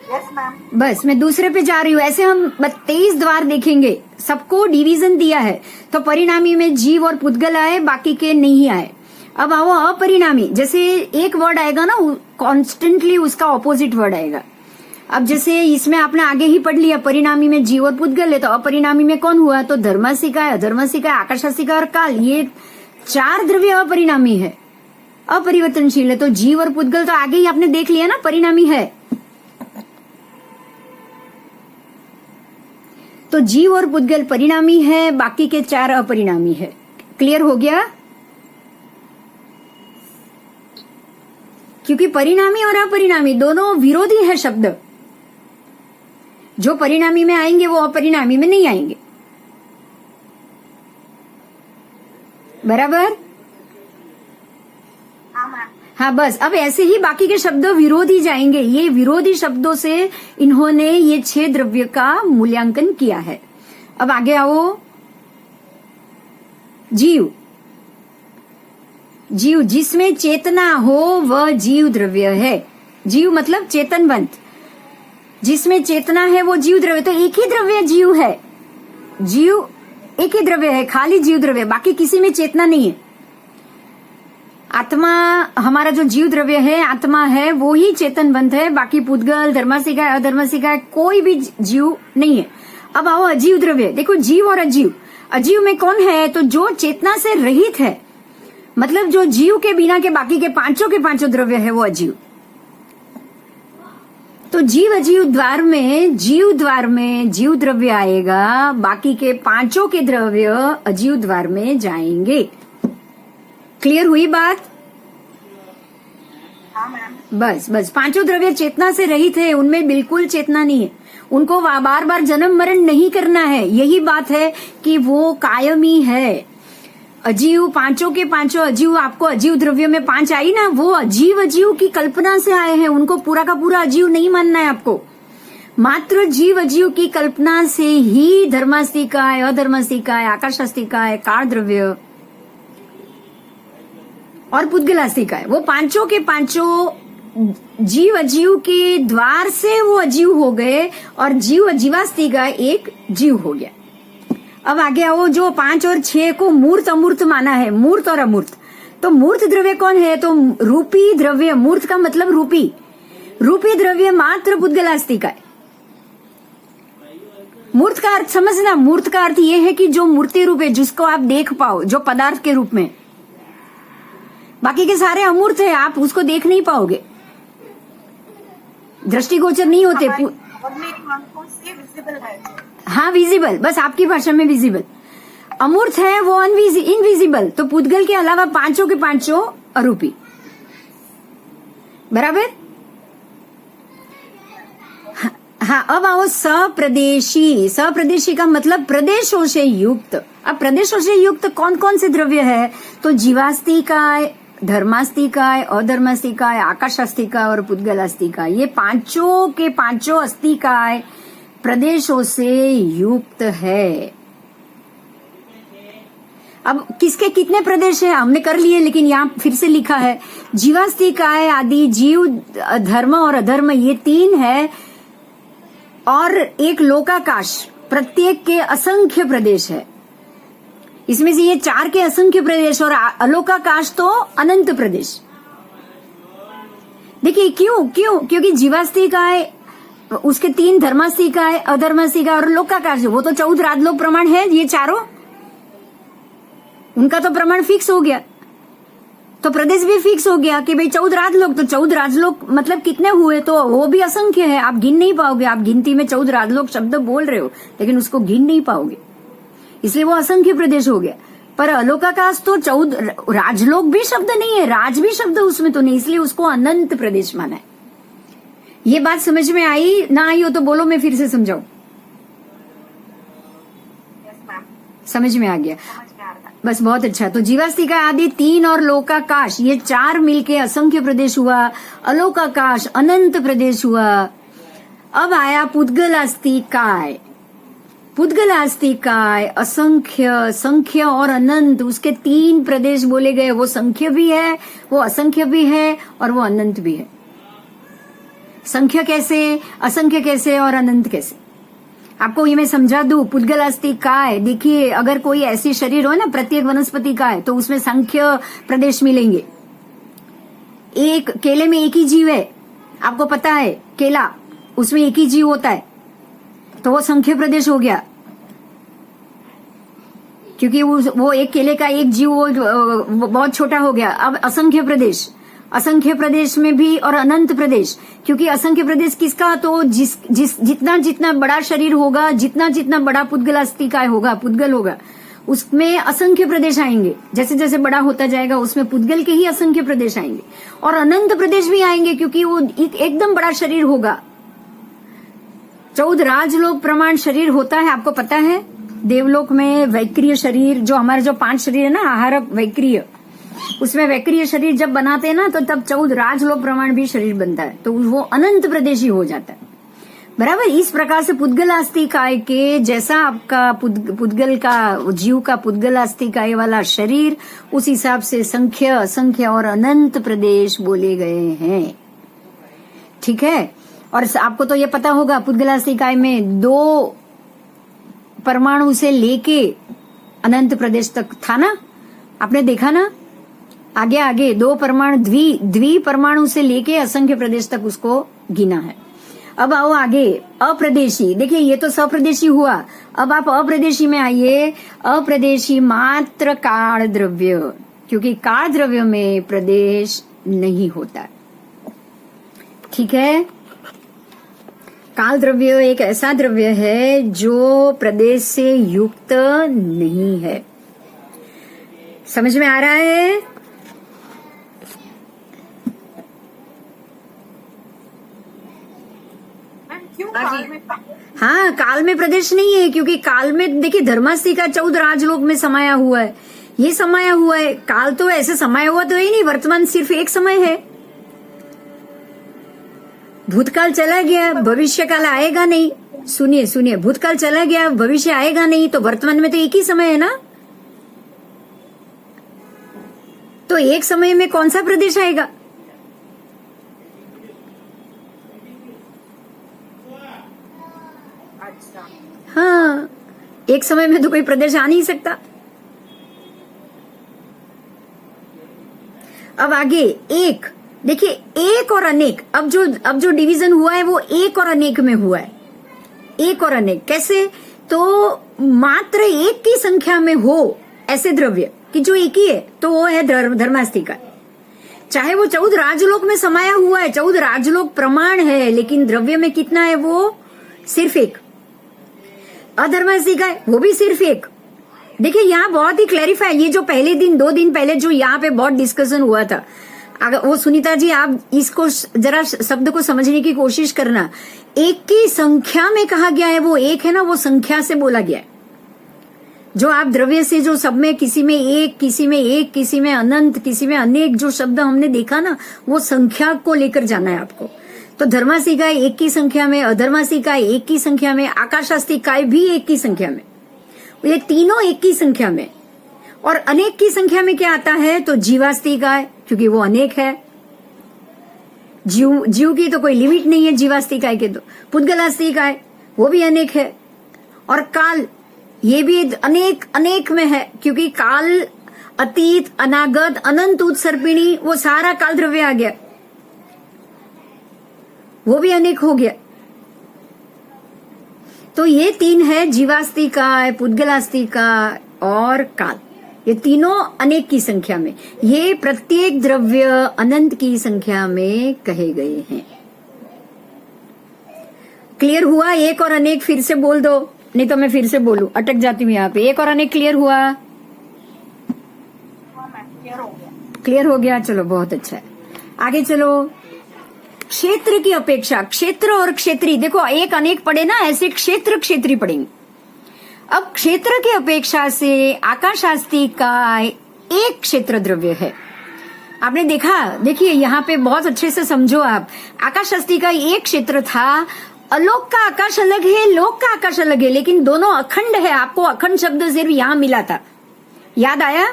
Yes ma'am. बस मैं दूसरे पे जा रही हूँ। ऐसे हम 23 द्वार देखेंगे, सबको डिवीजन दिया है। तो परिणामी में जीव और पुद्गल आए, बाकी के नहीं आए। अब आओ अपरिणामी। जैसे एक वर्ड आएगा ना, कॉन्स्टेंटली उसका ऑपोजिट वर्ड आएगा। अब जैसे इसमें आपने आगे ही पढ़ लिया, परिणामी में जीव और पुद्गल है, तो अपरिणामी में कौन हुआ? तो धर्मास्तिका, अधर्मास्तिका, आकाशास्तिका और काल, ये 4 द्रव्य अपरिणामी है, अपरिवर्तनशील है। तो जीव और पुद्गल तो आगे ही आपने देख लिया ना, परिणामी है। तो जीव और पुद्गल परिणामी है, बाकी के 4 अपरिणामी है। क्लियर हो गया? क्योंकि परिणामी और अपरिणामी दोनों विरोधी है शब्द। जो परिणामी में आएंगे वो अपरिणामी में नहीं आएंगे। बराबर? हाँ मैम। हाँ, बस अब ऐसे ही बाकी के शब्द विरोधी जाएंगे। ये विरोधी शब्दों से इन्होंने ये 6 द्रव्य का मूल्यांकन किया है। अब आगे आओ। जीव, जीव जिसमें चेतना हो वह जीव द्रव्य है। जीव मतलब चेतनवंत, जिसमें चेतना है वो जीव द्रव्य। तो एक ही द्रव्य जीव है, जीव एक ही द्रव्य है, खाली जीव द्रव्य, बाकी किसी में चेतना नहीं है। आत्मा हमारा जो जीव द्रव्य है, आत्मा है, वो ही चेतनवंत है, बाकी पुद्गल, धर्मासिका, अधर्मासिका कोई भी जीव नहीं है। अब आओ अजीव द्रव्य। देखो जीव और अजीव, अजीव में कौन है? तो जो चेतना से रहित है, मतलब जो जीव के बिना के बाकी के पांचों द्रव्य है वो अजीव। तो जीव अजीव द्वार में, जीव द्वार में जीव द्रव्य आएगा, बाकी के पांचों के द्रव्य अजीव द्वार में जाएंगे। क्लियर हुई बात? हाँ मैम। बस पांचों द्रव्य चेतना से रहित है, उनमें बिल्कुल चेतना नहीं है, उनको बार बार जन्म मरण नहीं करना है। यही बात है कि वो कायमी है। अजीव, पांचों के पांचों अजीव, आपको अजीव द्रव्य में 5 आई ना, वो अजीव अजीव की कल्पना से आए हैं, उनको पूरा का पूरा अजीव नहीं मानना है आपको। मात्र जीव अजीव की कल्पना से ही धर्मास्तिकाय, अधर्मास्तिकाय, आकाशास्तिकाय, काल द्रव्य और पुद्गलास्तिकाय, वो पांचों के पांचों जीव अजीव के द्वार से वो अजीव हो गए और जीव अजीवास्तिकाय एक जीव हो गया। अब आगे आओ। जो 5 और 6 को मूर्त अमूर्त माना है, मूर्त और अमूर्त। तो मूर्त द्रव्य कौन है? तो रूपी द्रव्य, मूर्त का मतलब रूपी, रूपी द्रव्य मात्र पुद्गलास्तिकाय। मूर्त का अर्थ समझना, मूर्त का अर्थ ये है कि जो मूर्ति रूप है, जिसको आप देख पाओ, जो पदार्थ के रूप में। बाकी के सारे अमूर्त है, आप उसको देख नहीं पाओगे, दृष्टिगोचर नहीं होते। आंखों से विजिबल है। हाँ, विजिबल, बस आपकी भाषा में विजिबल। अमूर्त है वो इनविजिबल। तो पुद्गल के अलावा पांचों के पांचों अरूपी। बराबर? हाँ, अब आओ सप्रदेशी। सप्रदेशी का मतलब प्रदेशों से युक्त। अब प्रदेशों से युक्त कौन कौन से द्रव्य है? तो जीवास्तिकाय, धर्मास्तिकाय, अधर्मास्तिकाय, आकाशास्तिकाय और पुद्गलास्तिकाय, ये पांचों के पांचों अस्तिकाय प्रदेशों से युक्त है। अब किसके कितने प्रदेश है हमने कर लिए, लेकिन यहाँ फिर से लिखा है जीवास्तिकाय आदि जीव, धर्म और अधर्म, ये 3 है, और एक लोकाकाश, प्रत्येक के असंख्य प्रदेश है। इसमें से ये 4 के असंख्य प्रदेश और अलोकाकाश तो अनंत प्रदेश। देखिए क्योंकि जीवास्तिकाय, उसके 3 धर्मास्तिकाय, अधर्मास्तिकाय और लोकाकाश, वो तो 14 राजलोक प्रमाण है, ये चारों उनका तो प्रमाण फिक्स हो गया। तो प्रदेश भी फिक्स हो गया कि भाई 14 राजलोक। तो 14 राजलोक मतलब कितने हुए? तो वो भी असंख्य है, आप गिन नहीं पाओगे। आप गिनती में 14 राजलोक शब्द बोल रहे हो, लेकिन उसको गिन नहीं पाओगे, इसलिए वो असंख्य प्रदेश हो गया। पर अलोकाकाश तो 14 राजलोक भी शब्द नहीं है, राज भी शब्द उसमें तो नहीं, इसलिए उसको अनंत प्रदेश माना है। ये बात समझ में आई? ना आई हो तो बोलो, मैं फिर से समझाऊं। समझ में आ गया? बस, बहुत अच्छा। तो जीवास्तिका आदि 3 और लोकाकाश, ये 4 मिलके असंख्य प्रदेश हुआ। अलोकाकाश अनंत प्रदेश हुआ। अब आया पुद्गलास्तिकाय। पुद्गलास्तिकाय असंख्य, संख्य और अनंत, उसके 3 प्रदेश बोले गए। वो संख्य भी है, वो असंख्य भी है और वो अनंत भी है। संख्य कैसे, असंख्य कैसे और अनंत कैसे, आपको ये मैं समझा दूं। पुद्गलास्तिकाय, देखिए अगर कोई ऐसी शरीर हो ना, प्रत्येक वनस्पति का है, तो उसमें संख्य प्रदेश मिलेंगे। एक केले में एक ही जीव है, आपको पता है, केला, उसमें एक ही जीव होता है, तो वो संख्य प्रदेश हो गया, क्योंकि वो एक केले का एक जीव वो बहुत छोटा हो गया। अब असंख्य प्रदेश, असंख्य प्रदेश में भी और अनंत प्रदेश, क्योंकि असंख्य प्रदेश किसका? तो जितना जितना बड़ा शरीर होगा, जितना जितना बड़ा पुद्गलास्तिकाय होगा, पुद्गल होगा, उसमें असंख्य प्रदेश आएंगे। जैसे जैसे बड़ा होता जाएगा उसमें पुद्गल के ही असंख्य प्रदेश आएंगे और अनंत प्रदेश भी आएंगे, क्योंकि वो एकदम बड़ा शरीर होगा। 14 राजलोक प्रमाण शरीर होता है, आपको पता है। देवलोक में वैक्रिय शरीर, जो हमारे जो 5 शरीर है ना, आहारक, वैक्रिय, उसमें वैक्रिय शरीर जब बनाते हैं ना तो तब 14 राजलोक प्रमाण भी शरीर बनता है, तो वो अनंत प्रदेशी हो जाता है। बराबर। इस प्रकार से पुद्गलास्थि काय के जैसा आपका पुद्गल का जीव का पुद्गलास्थि काय वाला शरीर, उस हिसाब से संख्य, असंख्य और अनंत प्रदेश बोले गए हैं। ठीक है। और आपको तो ये पता होगा पुद्गलास्थि काय में 2 परमाणु से लेके अनंत प्रदेश तक था ना, आपने देखा ना। आगे आगे 2 परमाणु द्वि परमाणु से लेके असंख्य प्रदेश तक उसको गिना है। अब आओ आगे अप्रदेशी। देखिए ये तो सप्रदेशी हुआ, अब आप अप्रदेशी में आइए। अप्रदेशी मात्र काल द्रव्य, क्योंकि काल द्रव्य में प्रदेश नहीं होता। ठीक है। काल द्रव्य एक ऐसा द्रव्य है जो प्रदेश से युक्त नहीं है। समझ में आ रहा है? हाँ, काल में प्रदेश नहीं है, क्योंकि काल में देखिए धर्मास्थि का 14 राजलोक में समाया हुआ है, ये समाया हुआ है। काल तो ऐसे समाया हुआ तो है ही नहीं, वर्तमान सिर्फ एक समय है। भूतकाल चला गया, भविष्य काल आएगा नहीं। सुनिए सुनिए, भूतकाल चला गया, भविष्य आएगा नहीं, तो वर्तमान में तो एक ही समय है ना। तो एक समय में कौन सा प्रदेश आएगा? हाँ, एक समय में तो कोई प्रदेश आ नहीं सकता। अब आगे एक, देखिए एक और अनेक। अब जो डिवीजन हुआ है वो एक और अनेक में हुआ है। एक और अनेक कैसे? तो मात्र एक की संख्या में हो ऐसे द्रव्य कि जो एक ही है, तो वो है धर्मास्थि का। चाहे वो 14 राजलोक में समाया हुआ है, 14 राजलोक प्रमाण है, लेकिन द्रव्य में कितना है? वो सिर्फ एक। अधर्मास्थि का है, वो भी सिर्फ एक। देखिए यहाँ बहुत ही क्लैरिफाई, ये जो पहले दिन 2 दिन पहले जो यहाँ पे बहुत डिस्कशन हुआ था, अगर वो सुनीता जी आप इसको जरा शब्द को समझने की कोशिश करना। एक की संख्या में कहा गया है, वो एक है ना, वो संख्या से बोला गया है। जो आप द्रव्य से जो सब में किसी में एक, किसी में एक, किसी में अनंत, किसी में अनेक जो शब्द हमने देखा ना, वो संख्या को लेकर जाना है आपको। तो धर्मास्थि काय एक की संख्या में, अधर्मास्थि काय एक की संख्या में, आकाशास्थि काय भी एक की संख्या में, ये तीनों एक की संख्या में। और अनेक की संख्या में क्या आता है? तो जीवास्थि काय, क्योंकि वो अनेक है। जीव की तो कोई लिमिट नहीं है जीवास्थि काय के। तो पुद्गलास्थि काय वो भी अनेक है। और काल ये भी अनेक अनेक में है, क्योंकि काल, अतीत, अनागत, अनंत, उत्सर्पिणी, वो सारा काल द्रव्य आ गया, वो भी अनेक हो गया। तो ये 3 है, जीवास्थि काय, पुद्गलास्थि काय और काल। ये तीनों अनेक की संख्या में, ये प्रत्येक द्रव्य अनंत की संख्या में कहे गए हैं। क्लियर हुआ? एक और अनेक फिर से बोल दो, नहीं तो मैं फिर से बोलूं, अटक जाती हूँ यहाँ पे। एक और अनेक क्लियर हुआ? क्लियर हो गया, चलो बहुत अच्छा है। आगे चलो। क्षेत्र की अपेक्षा, क्षेत्र और क्षेत्री, देखो एक अनेक पढ़े ना, ऐसे क्षेत्र क्षेत्री पढ़ेंगे। अब क्षेत्र की अपेक्षा से आकाशास्थि काय एक क्षेत्र द्रव्य है। आपने देखा, देखिए यहाँ पे बहुत अच्छे से समझो आप। आकाशास्थि का एक क्षेत्र था, अलोक का आकाश अलग है, लोक का आकाश अलग है, लेकिन दोनों अखंड है। आपको अखंड शब्द सिर्फ यहां मिला था, याद आया?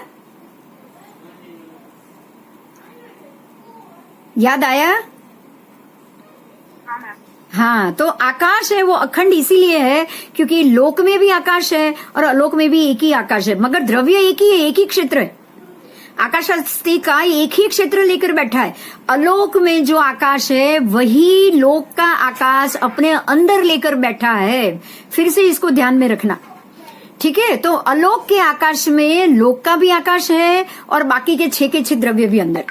याद आया? हाँ, तो आकाश है वो अखंड इसीलिए है क्योंकि लोक में भी आकाश है और अलोक में भी एक ही आकाश है, मगर द्रव्य एक ही है, एक ही क्षेत्र है। आकाशास्थि का एक ही क्षेत्र लेकर बैठा है। अलोक में जो आकाश है वही लोक का आकाश अपने अंदर लेकर बैठा है। फिर से इसको ध्यान में रखना, ठीक है? तो अलोक के आकाश में लोक का भी आकाश है और बाकी के 6 के 6 द्रव्य भी अंदर,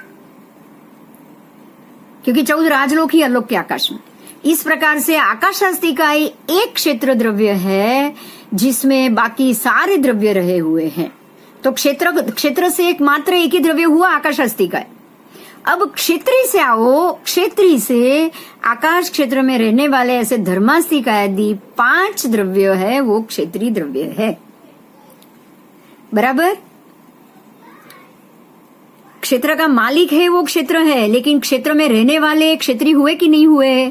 क्योंकि 14 राजलोक ही अलोक के आकाश में। इस प्रकार से आकाशास्थि का एक क्षेत्र द्रव्य है जिसमें बाकी सारे द्रव्य रहे हुए हैं। तो क्षेत्र से एकमात्र एक ही द्रव्य हुआ आकाशास्थि का। अब क्षेत्री से आओ, क्षेत्री से आकाश क्षेत्र में रहने वाले ऐसे धर्मास्थि का यदि 5 द्रव्य है वो क्षेत्रीय द्रव्य है। बराबर? क्षेत्र का मालिक है वो क्षेत्र है, लेकिन क्षेत्र में रहने वाले क्षेत्री हुए कि नहीं हुए?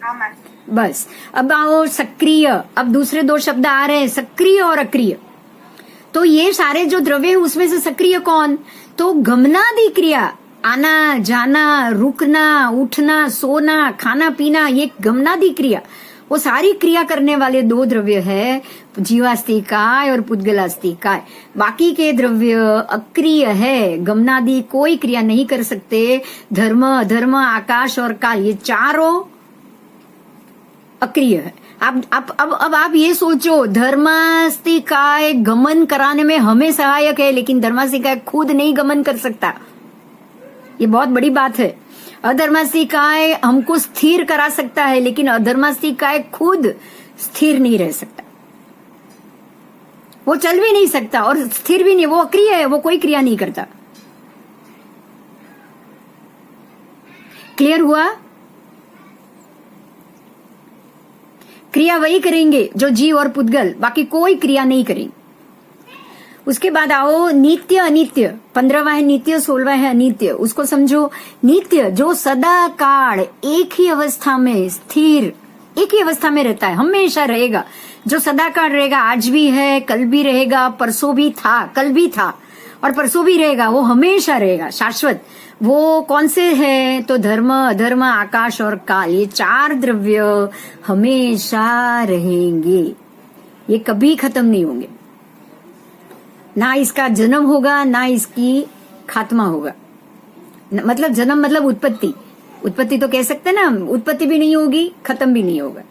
हाँ मैम। बस अब आओ सक्रिय। अब दूसरे दो शब्द आ रहे हैं, सक्रिय और अक्रिय। तो ये सारे जो द्रव्य है उसमें से सक्रिय कौन? तो गमनादि क्रिया, आना जाना, रुकना, उठना, सोना, खाना पीना, ये गमनादि क्रिया, वो सारी क्रिया करने वाले दो द्रव्य है, जीवास्तिकाय और पुद्गलास्तिकाय। बाकी के द्रव्य अक्रिय है, गमनादि कोई क्रिया नहीं कर सकते। धर्म, अधर्म, आकाश और काल, ये चारों अक्रिय है। अब आप ये सोचो, धर्मास्तिकाय गमन कराने में हमें सहायक है, लेकिन धर्मास्तिकाय खुद नहीं गमन कर सकता। ये बहुत बड़ी बात है। अधर्मास्तिकाय हमको स्थिर करा सकता है, लेकिन अधर्मास्तिकाय खुद स्थिर नहीं रह सकता, वो चल भी नहीं सकता और स्थिर भी नहीं, वो अक्रिय है, वो कोई क्रिया नहीं करता। क्लियर हुआ? क्रिया वही करेंगे जो जीव और पुद्गल, बाकी कोई क्रिया नहीं करेंगे। उसके बाद आओ नित्य अनित्य। 15वां है नित्य, 16वां है अनित्य। उसको समझो। नित्य जो सदा काल एक ही अवस्था में स्थिर, एक ही अवस्था में रहता है, हमेशा रहेगा, जो सदा काल रहेगा, आज भी है, कल भी रहेगा, परसों भी था, कल भी था और परसों भी रहेगा, वो हमेशा रहेगा, शाश्वत। वो कौन से है? तो धर्म, अधर्म, आकाश और काल, ये चार द्रव्य हमेशा रहेंगे, ये कभी खत्म नहीं होंगे। ना इसका जन्म होगा, ना इसकी खात्मा होगा। मतलब जन्म मतलब उत्पत्ति, उत्पत्ति तो कह सकते ना, उत्पत्ति भी नहीं होगी, खत्म भी नहीं होगा।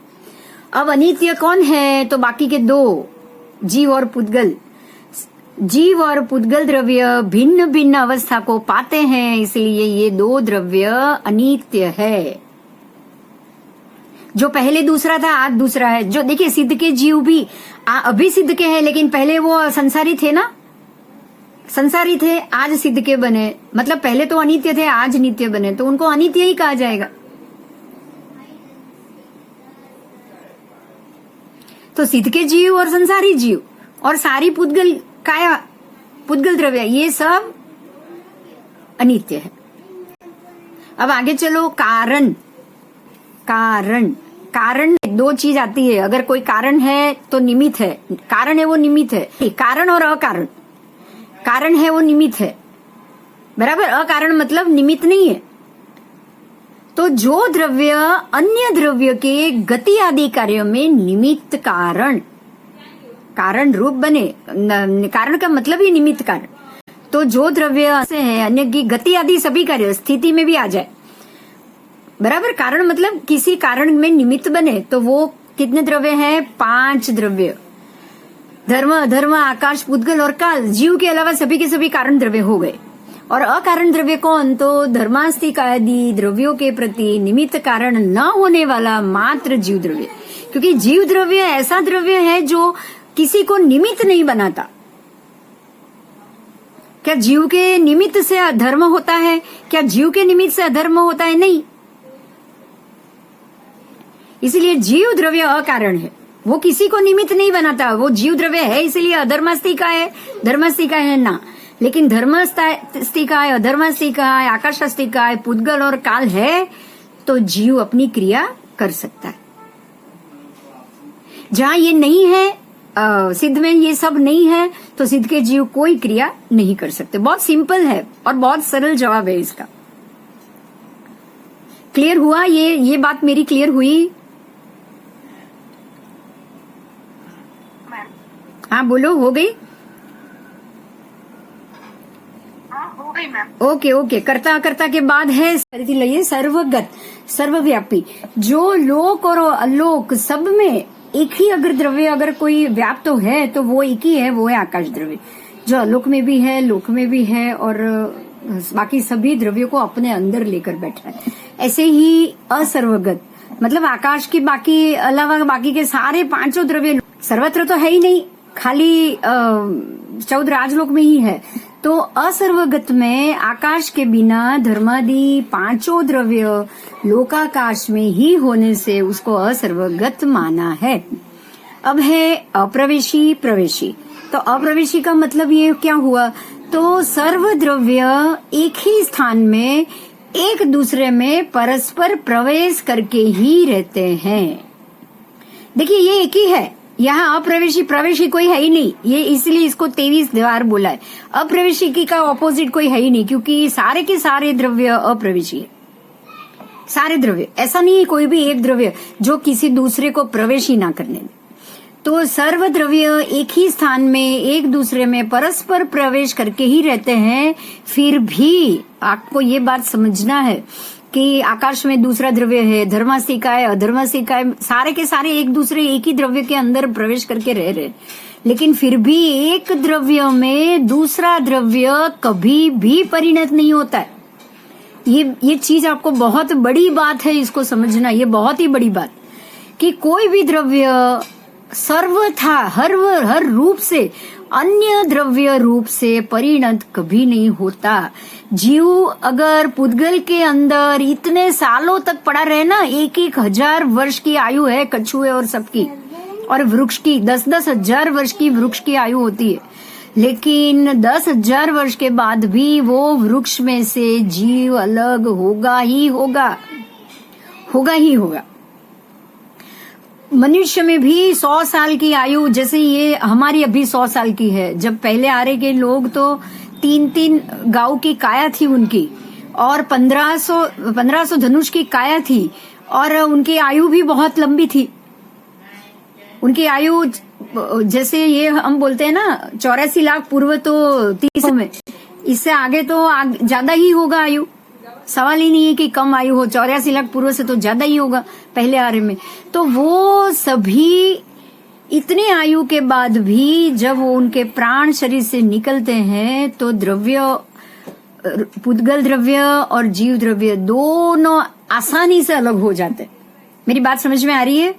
अब अनित्य कौन है? तो बाकी के दो, जीव और पुद्गल। जीव और पुद्गल द्रव्य भिन्न भिन्न अवस्था को पाते हैं, इसलिए ये दो द्रव्य अनित्य है। जो पहले दूसरा था, आज दूसरा है। जो देखिए सिद्ध के जीव भी अभी सिद्ध के हैं, लेकिन पहले वो संसारी थे ना, संसारी थे, आज सिद्ध के बने। मतलब पहले तो अनित्य थे, आज नित्य बने, तो उनको अनित्य ही कहा जाएगा। तो सिद्ध के जीव और संसारी जीव और सारी पुद्गल काया, पुद्गल द्रव्य, ये सब अनित्य है। अब आगे चलो। कारण, कारण, कारण दो चीज आती है। अगर कोई कारण है तो निमित्त है, कारण है वो निमित्त है। कारण और अकारण, कारण है वो निमित्त है, बराबर। अकारण मतलब निमित्त नहीं है। तो जो द्रव्य अन्य द्रव्य के गति आदि कार्यों में निमित्त कारण, कारण रूप बने, कारण का मतलब ही निमित्त कारण। तो जो द्रव्य से है अन्य की गति आदि सभी कार्य स्थिति में भी आ जाए, बराबर। कारण मतलब किसी कारण में निमित्त बने, तो वो कितने द्रव्य हैं? 5 द्रव्य। धर्म, अधर्म, आकाश, पुद्गल और काल, जीव के अलावा सभी के सभी कारण द्रव्य हो गए। और अकारण द्रव्य कौन? तो धर्मास्तिक आदि द्रव्यों के प्रति निमित्त कारण न होने वाला मात्र जीव द्रव्य। क्योंकि जीव द्रव्य ऐसा द्रव्य है जो किसी को निमित्त नहीं बनाता। क्या जीव के निमित्त से अधर्म होता है? क्या जीव के निमित्त से अधर्म होता है? नहीं। इसलिए जीव द्रव्य अकारण है, वो किसी को निमित्त नहीं बनाता। वो जीव द्रव्य है, इसलिए अधर्मास्तिकाय है, धर्मास्तिकाय है ना। लेकिन धर्मास्तिकाय, अधर्मास्तिकाय, आकाशास्तिकाय, पुद्गल और काल है, तो जीव अपनी क्रिया कर सकता है। जहां ये नहीं है, सिद्ध में ये सब नहीं है, तो सिद्ध के जीव कोई क्रिया नहीं कर सकते। बहुत सिंपल है और बहुत सरल जवाब है इसका। क्लियर हुआ? ये बात मेरी क्लियर हुई? हाँ बोलो, हो गई? हाँ हो गई मैम। ओके। कर्ता कर्ता के बाद है लइए सर्वगत, सर्वव्यापी। जो लोक और अलोक सब में एक ही अगर द्रव्य अगर कोई व्याप्त तो है, तो वो एक ही है, वो है आकाश द्रव्य। जो अलोक में भी है, लोक में भी है और बाकी सभी द्रव्यों को अपने अंदर लेकर बैठा है। ऐसे ही असर्वगत मतलब आकाश के बाकी अलावा बाकी के सारे 5 द्रव्य सर्वत्र तो है ही नहीं, खाली 14 राजलोक में ही है। तो असर्वगत में आकाश के बिना धर्मादि 5 द्रव्य लोकाकाश में ही होने से उसको असर्वगत माना है। अब है अप्रवेशी प्रवेशी। तो तो अप्रवेशी का मतलब ये क्या हुआ, तो सर्व द्रव्य एक ही स्थान में एक दूसरे में परस्पर प्रवेश करके ही रहते हैं। देखिए ये एक ही है, यहाँ अप्रवेशी प्रवेशी कोई है ही नहीं, ये इसलिए इसको 23 द्वार बोला है। अप्रवेशी की का ऑपोजिट कोई है ही नहीं, क्योंकि सारे के सारे द्रव्य अप्रवेशी है। सारे द्रव्य, ऐसा नहीं है कोई भी एक द्रव्य जो किसी दूसरे को प्रवेश ही ना करने दे। तो सर्व द्रव्य एक ही स्थान में एक दूसरे में परस्पर प्रवेश करके ही रहते हैं। फिर भी आपको ये बात समझना है कि आकाश में दूसरा द्रव्य है, धर्मास्तिकाय अधर्मास्तिकाय सारे के सारे एक दूसरे एक ही द्रव्य के अंदर प्रवेश करके रह रहे, लेकिन फिर भी एक द्रव्य में दूसरा द्रव्य कभी भी परिणत नहीं होता है। ये चीज आपको बहुत बड़ी बात है, इसको समझना, ये बहुत ही बड़ी बात कि कोई भी द्रव्य सर्वथा हर रूप से अन्य द्रव्य रूप से परिणत कभी नहीं होता। जीव अगर पुद्गल के अंदर इतने सालों तक पड़ा रहे ना, 1,000 वर्ष की आयु है कछुए और सबकी, और वृक्ष की 10-10 हजार वर्ष की वृक्ष की आयु होती है, लेकिन 10,000 वर्ष के बाद भी वो वृक्ष में से जीव अलग होगा ही होगा, होगा ही होगा। मनुष्य में भी 100 साल की आयु, जैसे ये हमारी अभी 100 साल की है, जब पहले आ रहे के लोग तो 3-3 गांव की काया थी उनकी, और 1500 धनुष की काया थी, और उनकी आयु भी बहुत लंबी थी। उनकी आयु जैसे ये हम बोलते हैं ना 84 लाख पूर्व तो 30 में, इससे आगे तो ज्यादा ही होगा आयु, सवाल ही नहीं है कि कम आयु हो। 84 लाख पूर्व से तो ज्यादा ही होगा पहले आर्य में। तो वो सभी इतने आयु के बाद भी जब वो उनके प्राण शरीर से निकलते हैं तो द्रव्य, पुद्गल द्रव्य और जीव द्रव्य दोनों आसानी से अलग हो जाते। मेरी बात समझ में आ रही है?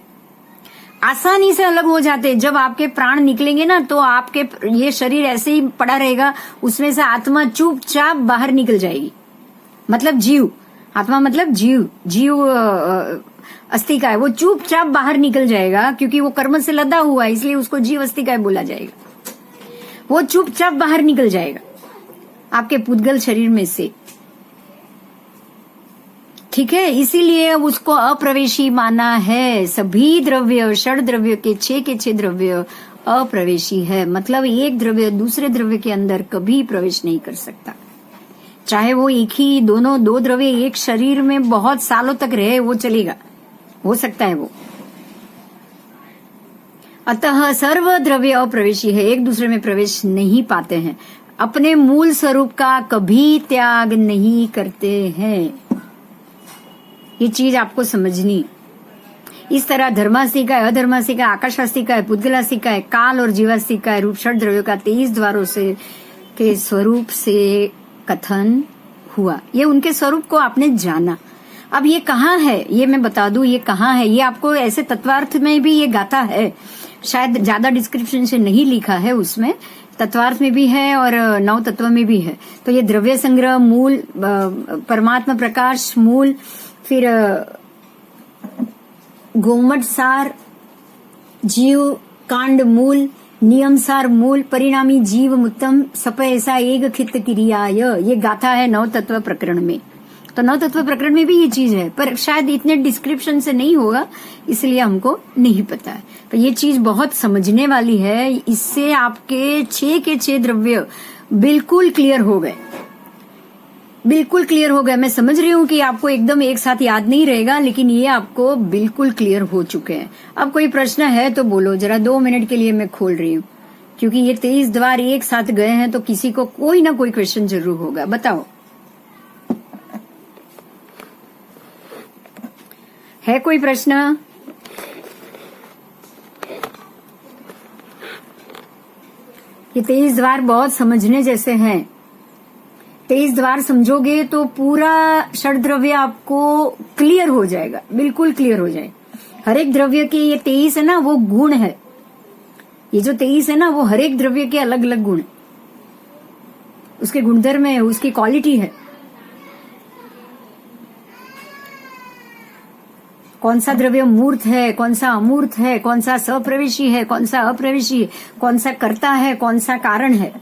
आसानी से अलग हो जाते। जब आपके प्राण निकलेंगे ना तो आपके ये शरीर ऐसे ही पड़ा रहेगा, उसमें से आत्मा चुपचाप बाहर निकल जाएगी। मतलब जीव, आत्मा मतलब जीव अस्थि का है, वो चुपचाप बाहर निकल जाएगा, क्योंकि वो कर्म से लदा हुआ है, इसलिए उसको जीव अस्थि का बोला जाएगा। वो चुपचाप बाहर निकल जाएगा आपके पुद्गल शरीर में से, ठीक है। इसीलिए उसको अप्रवेशी माना है। सभी द्रव्य, षड द्रव्य के 6 के 6 द्रव्य अप्रवेशी है, मतलब एक द्रव्य दूसरे द्रव्य के अंदर कभी प्रवेश नहीं कर सकता। चाहे वो एक ही दो द्रव्य एक शरीर में बहुत सालों तक रहे, वो चलेगा, हो सकता है वो। अतः सर्व द्रव्य अप्रवेशी है, एक दूसरे में प्रवेश नहीं पाते हैं, अपने मूल स्वरूप का कभी त्याग नहीं करते हैं। ये चीज आपको समझनी। इस तरह धर्मास्तिका है, अधर्मास्तिका, आकाशास्तिका है, पुद्गलास्तिका है, काल और जीवास्तिका है, रूप षड द्रव्यों का 23 द्वारों से के स्वरूप से कथन हुआ। ये उनके स्वरूप को आपने जाना। अब ये कहाँ है, ये मैं बता दूं, ये कहाँ है। ये आपको ऐसे तत्वार्थ में भी ये गाथा है, शायद ज्यादा डिस्क्रिप्शन से नहीं लिखा है, उसमें तत्वार्थ में भी है और नव तत्व में भी है। तो ये द्रव्य संग्रह मूल, परमात्मा प्रकाश मूल, फिर गोमट सार, जीव कांड मूल, नियम सार मूल, परिणामी जीव मुत्तम सप ऐसा एक खित क्रियाय, ये गाथा है नव तत्व प्रकरण में। तो नव तत्व प्रकरण में भी ये चीज है, पर शायद इतने डिस्क्रिप्शन से नहीं होगा, इसलिए हमको नहीं पता है। पर ये चीज बहुत समझने वाली है। इससे आपके 6 के 6 द्रव्य बिल्कुल क्लियर हो गए, बिल्कुल क्लियर हो गए। मैं समझ रही हूँ कि आपको एकदम एक साथ याद नहीं रहेगा, लेकिन ये आपको बिल्कुल क्लियर हो चुके हैं। अब कोई प्रश्न है तो बोलो, जरा 2 मिनट के लिए मैं खोल रही हूँ, क्योंकि ये 23 द्वार एक साथ गए हैं तो किसी को कोई ना कोई क्वेश्चन जरूर होगा। बताओ, है कोई प्रश्न? ये 23 द्वार बहुत समझने जैसे हैं। 23 द्वार समझोगे तो पूरा षड द्रव्य आपको क्लियर हो जाएगा, बिल्कुल क्लियर हो जाएगा। हर एक द्रव्य के ये 23 है ना, वो गुण है। ये जो 23 है ना, वो हर एक द्रव्य के अलग अलग गुण, उसके गुणधर्म है, उसकी क्वालिटी है। कौन सा द्रव्य मूर्त है, कौन सा अमूर्त है, कौन सा सप्रवेशी है, कौन सा अप्रवेशी है, कौन सा कर्ता है, कौन सा कारण है।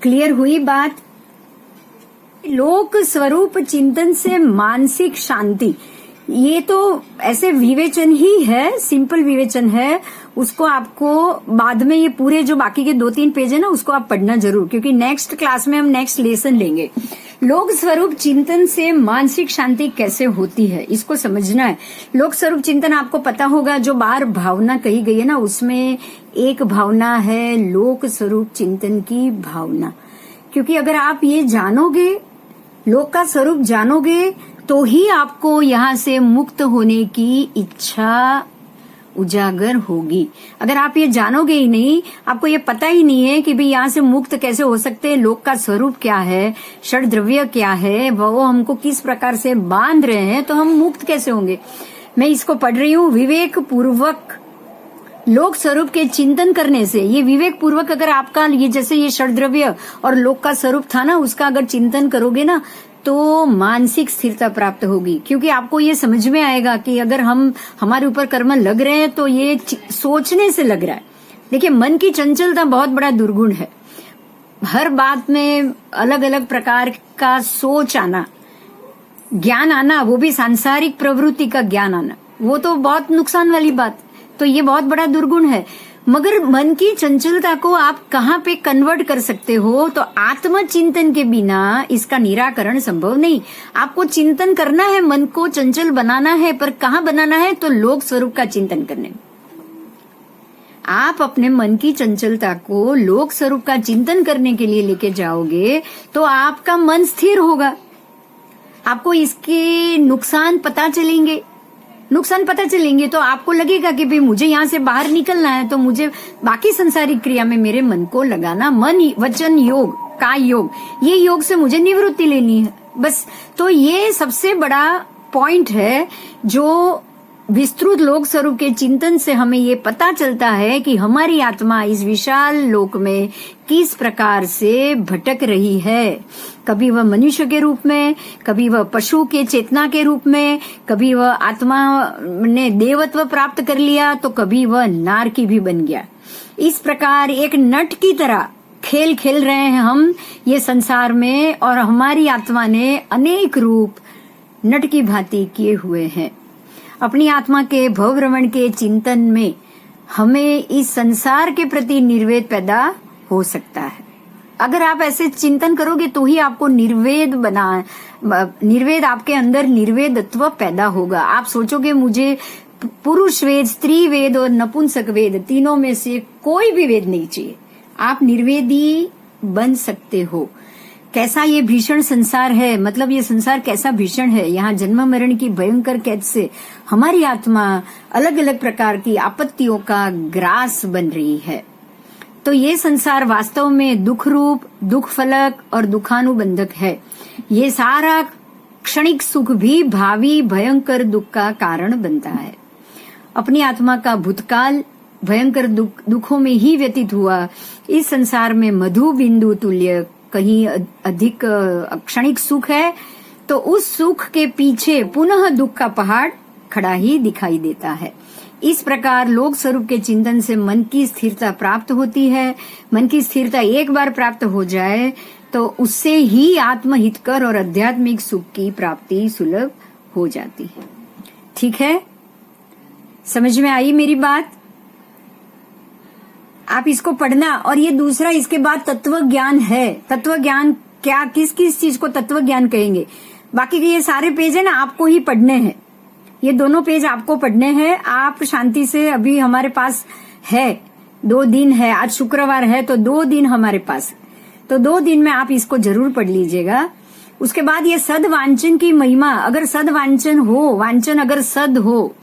क्लियर हुई बात? लोक स्वरूप चिंतन से मानसिक शांति, ये तो ऐसे विवेचन ही है, सिंपल विवेचन है। उसको आपको बाद में ये पूरे जो बाकी के 2-3 पेज है ना, उसको आप पढ़ना जरूर, क्योंकि नेक्स्ट क्लास में हम नेक्स्ट लेसन लेंगे। लोक स्वरूप चिंतन से मानसिक शांति कैसे होती है, इसको समझना है। लोक स्वरूप चिंतन आपको पता होगा, जो बार भावना कही गई है ना, उसमें एक भावना है लोक स्वरूप चिंतन की भावना। क्योंकि अगर आप ये जानोगे, लोक का स्वरूप जानोगे, तो ही आपको यहाँ से मुक्त होने की इच्छा उजागर होगी। अगर आप ये जानोगे ही नहीं, आपको ये पता ही नहीं है कि भाई यहाँ से मुक्त कैसे हो सकते हैं, लोक का स्वरूप क्या है, षड द्रव्य क्या है, वो हमको किस प्रकार से बांध रहे हैं, तो हम मुक्त कैसे होंगे। मैं इसको पढ़ रही हूँ, विवेक पूर्वक लोक स्वरूप के चिंतन करने से। ये विवेक पूर्वक अगर आपका ये जैसे ये षड द्रव्य और लोक का स्वरूप था ना, उसका अगर चिंतन करोगे ना, तो मानसिक स्थिरता प्राप्त होगी। क्योंकि आपको ये समझ में आएगा कि अगर हमारे ऊपर कर्म लग रहे हैं तो ये सोचने से लग रहा है। देखिए, मन की चंचलता बहुत बड़ा दुर्गुण है। हर बात में अलग अलग प्रकार का सोच आना, ज्ञान आना, वो भी सांसारिक प्रवृत्ति का ज्ञान आना, वो तो बहुत नुकसान वाली बात। तो ये बहुत बड़ा दुर्गुण है। मगर मन की चंचलता को आप कहाँ पे कन्वर्ट कर सकते हो, तो आत्मचिंतन के बिना इसका निराकरण संभव नहीं। आपको चिंतन करना है, मन को चंचल बनाना है, पर कहाँ बनाना है, तो लोक स्वरूप का चिंतन करने। आप अपने मन की चंचलता को लोक स्वरूप का चिंतन करने के लिए लेके जाओगे, तो आपका मन स्थिर होगा। आपको इसके नुकसान पता चलेंगे तो आपको लगेगा कि भाई मुझे यहाँ से बाहर निकलना है, तो मुझे बाकी संसारिक क्रिया में मेरे मन को लगाना, मन वचन योग काय योग, ये योग से मुझे निवृत्ति लेनी है बस। तो ये सबसे बड़ा पॉइंट है, जो विस्तृत लोक स्वरूप के चिंतन से हमें ये पता चलता है कि हमारी आत्मा इस विशाल लोक में किस प्रकार से भटक रही है। कभी वह मनुष्य के रूप में, कभी वह पशु के चेतना के रूप में, कभी वह आत्मा ने देवत्व प्राप्त कर लिया, तो कभी वह नारकी भी बन गया। इस प्रकार एक नट की तरह खेल खेल रहे हैं हम ये संसार में, और हमारी आत्मा ने अनेक रूप नट की भांति किए हुए हैं। अपनी आत्मा के भवभ्रमण के चिंतन में हमें इस संसार के प्रति निर्वेद पैदा हो सकता है। अगर आप ऐसे चिंतन करोगे तो ही आपको निर्वेद आपके अंदर निर्वेदत्व पैदा होगा। आप सोचोगे मुझे पुरुष वेद, स्त्री वेद और नपुंसक वेद, तीनों में से कोई भी वेद नहीं चाहिए। आप निर्वेदी बन सकते हो। कैसा ये भीषण संसार है, मतलब ये संसार कैसा भीषण है। यहाँ जन्म मरण की भयंकर कैद से हमारी आत्मा अलग अलग प्रकार की आपत्तियों का ग्रास बन रही है। तो ये संसार वास्तव में दुख रूप, दुख फलक और दुखानुबंधक है। ये सारा क्षणिक सुख भी भावी भयंकर दुख का कारण बनता है। अपनी आत्मा का भूतकाल भयंकर दुखों में ही व्यतीत हुआ। इस संसार में मधु बिंदु तुल्य कहीं अधिक क्षणिक सुख है, तो उस सुख के पीछे पुनः दुख का पहाड़ खड़ा ही दिखाई देता है। इस प्रकार लोक स्वरूप के चिंतन से मन की स्थिरता प्राप्त होती है। मन की स्थिरता एक बार प्राप्त हो जाए तो उससे ही आत्महितकर और आध्यात्मिक सुख की प्राप्ति सुलभ हो जाती है। ठीक है, समझ में आई मेरी बात? आप इसको पढ़ना। और ये दूसरा, इसके बाद तत्व ज्ञान है। तत्व ज्ञान क्या, किस किस चीज को तत्व ज्ञान कहेंगे। बाकी के ये सारे पेज है ना, आपको ही पढ़ने हैं। ये दोनों पेज आपको पढ़ने हैं। आप शांति से, अभी हमारे पास है 2 दिन है, आज शुक्रवार है तो 2 दिन हमारे पास, तो 2 दिन में आप इसको जरूर पढ़ लीजिएगा। उसके बाद ये सद वांचन की महिमा, अगर सद वांचन हो, वांचन अगर सद हो,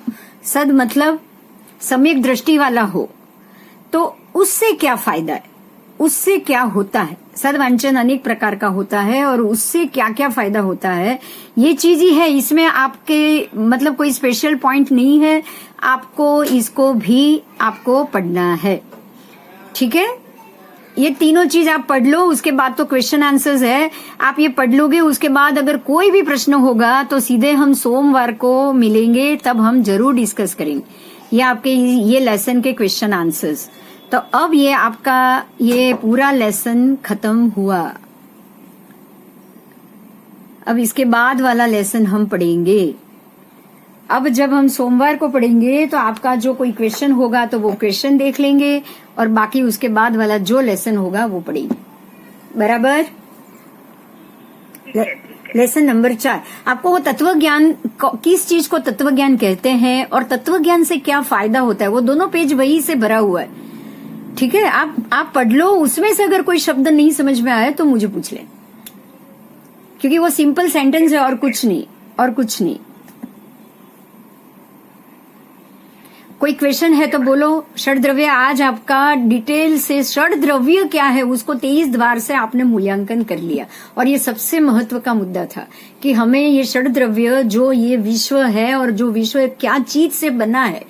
सद मतलब सम्यक दृष्टि वाला हो, तो उससे क्या फायदा है, उससे क्या होता है। सदवांचन अनेक प्रकार का होता है और उससे क्या क्या फायदा होता है, ये चीज ही है। इसमें आपके मतलब कोई स्पेशल पॉइंट नहीं है, आपको इसको भी आपको पढ़ना है। ठीक है, ये तीनों चीज आप पढ़ लो, उसके बाद तो क्वेश्चन आंसर्स है, आप ये पढ़ लोगे। उसके बाद अगर कोई भी प्रश्न होगा तो सीधे हम सोमवार को मिलेंगे, तब हम जरूर डिस्कस करेंगे ये आपके ये लेसन के क्वेश्चन आंसर्स। तो अब ये आपका ये पूरा लेसन खत्म हुआ। अब इसके बाद वाला लेसन हम पढ़ेंगे। अब जब हम सोमवार को पढ़ेंगे तो आपका जो कोई क्वेश्चन होगा तो वो क्वेश्चन देख लेंगे, और बाकी उसके बाद वाला जो लेसन होगा वो पढ़ेंगे। बराबर? लेसन नंबर 4 आपको वो तत्व ज्ञान, किस चीज को तत्व ज्ञान कहते हैं और तत्व ज्ञान से क्या फायदा होता है, वो दोनों पेज वही से भरा हुआ है। ठीक है, आप पढ़ लो। उसमें से अगर कोई शब्द नहीं समझ में आया तो मुझे पूछ लें, क्योंकि वो सिंपल सेंटेंस है और कुछ नहीं, और कुछ नहीं। कोई क्वेश्चन है तो बोलो। षड द्रव्य आज आपका डिटेल से, षड द्रव्य क्या है उसको 23 द्वार से आपने मूल्यांकन कर लिया, और ये सबसे महत्व का मुद्दा था कि हमें ये षड द्रव्य, जो ये विश्व है और जो विश्व क्या चीज से बना है,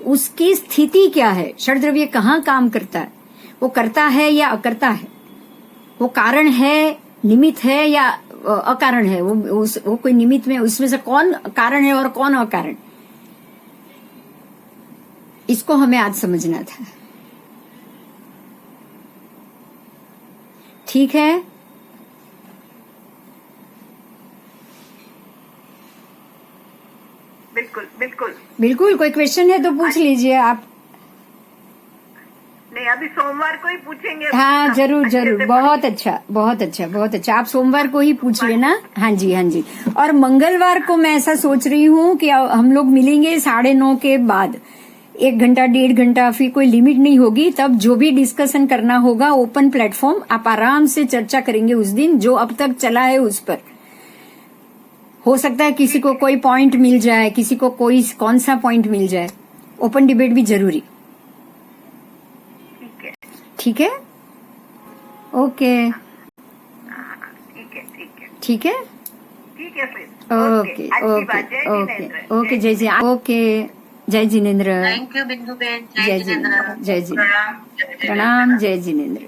उसकी स्थिति क्या है, षड द्रव्य कहाँ काम करता है, वो करता है या अकर्ता है, वो कारण है, निमित्त है या अकारण है, वो कोई निमित्त में, उसमें से कौन कारण है और कौन अकारण, इसको हमें आज समझना था। ठीक है, बिल्कुल बिल्कुल। बिल्कुल। कोई क्वेश्चन है तो पूछ लीजिए आप। नहीं, अभी सोमवार को ही पूछेंगे। हाँ, जरूर अच्छे जरूर। से बहुत अच्छा, बहुत अच्छा, बहुत अच्छा। आप सोमवार को ही पूछ लेना। हाँ जी, हाँ जी। और मंगलवार को मैं ऐसा सोच रही हूँ कि हम लोग मिलेंगे 9:30 के बाद, 1 घंटा 1.5 घंटा, फिर कोई लिमिट नहीं होगी। तब जो भी डिस्कशन करना होगा, ओपन प्लेटफॉर्म, आप आराम से चर्चा करेंगे उस दिन, जो अब तक चला है उस पर। हो सकता है किसी को कोई पॉइंट मिल जाए, किसी को कोई कौन सा पॉइंट मिल जाए। ओपन डिबेट भी जरूरी। ठीक है ठीक है, ओके, ठीक है ठीक है ठीक है, ठीक है फिर। ओके अच्छी बात। ओके जय ओके जिनेंद्र। ओके। जय जी, ओके, जय जिनेंद्र। थैंक यू बिंदु बेन। जय जय जिनेंद्र, जिनेंद्र। जय जिनेंद्र। प्रणाम। जय जिनेंद्र। प्रणाम, जय जिनेंद्र।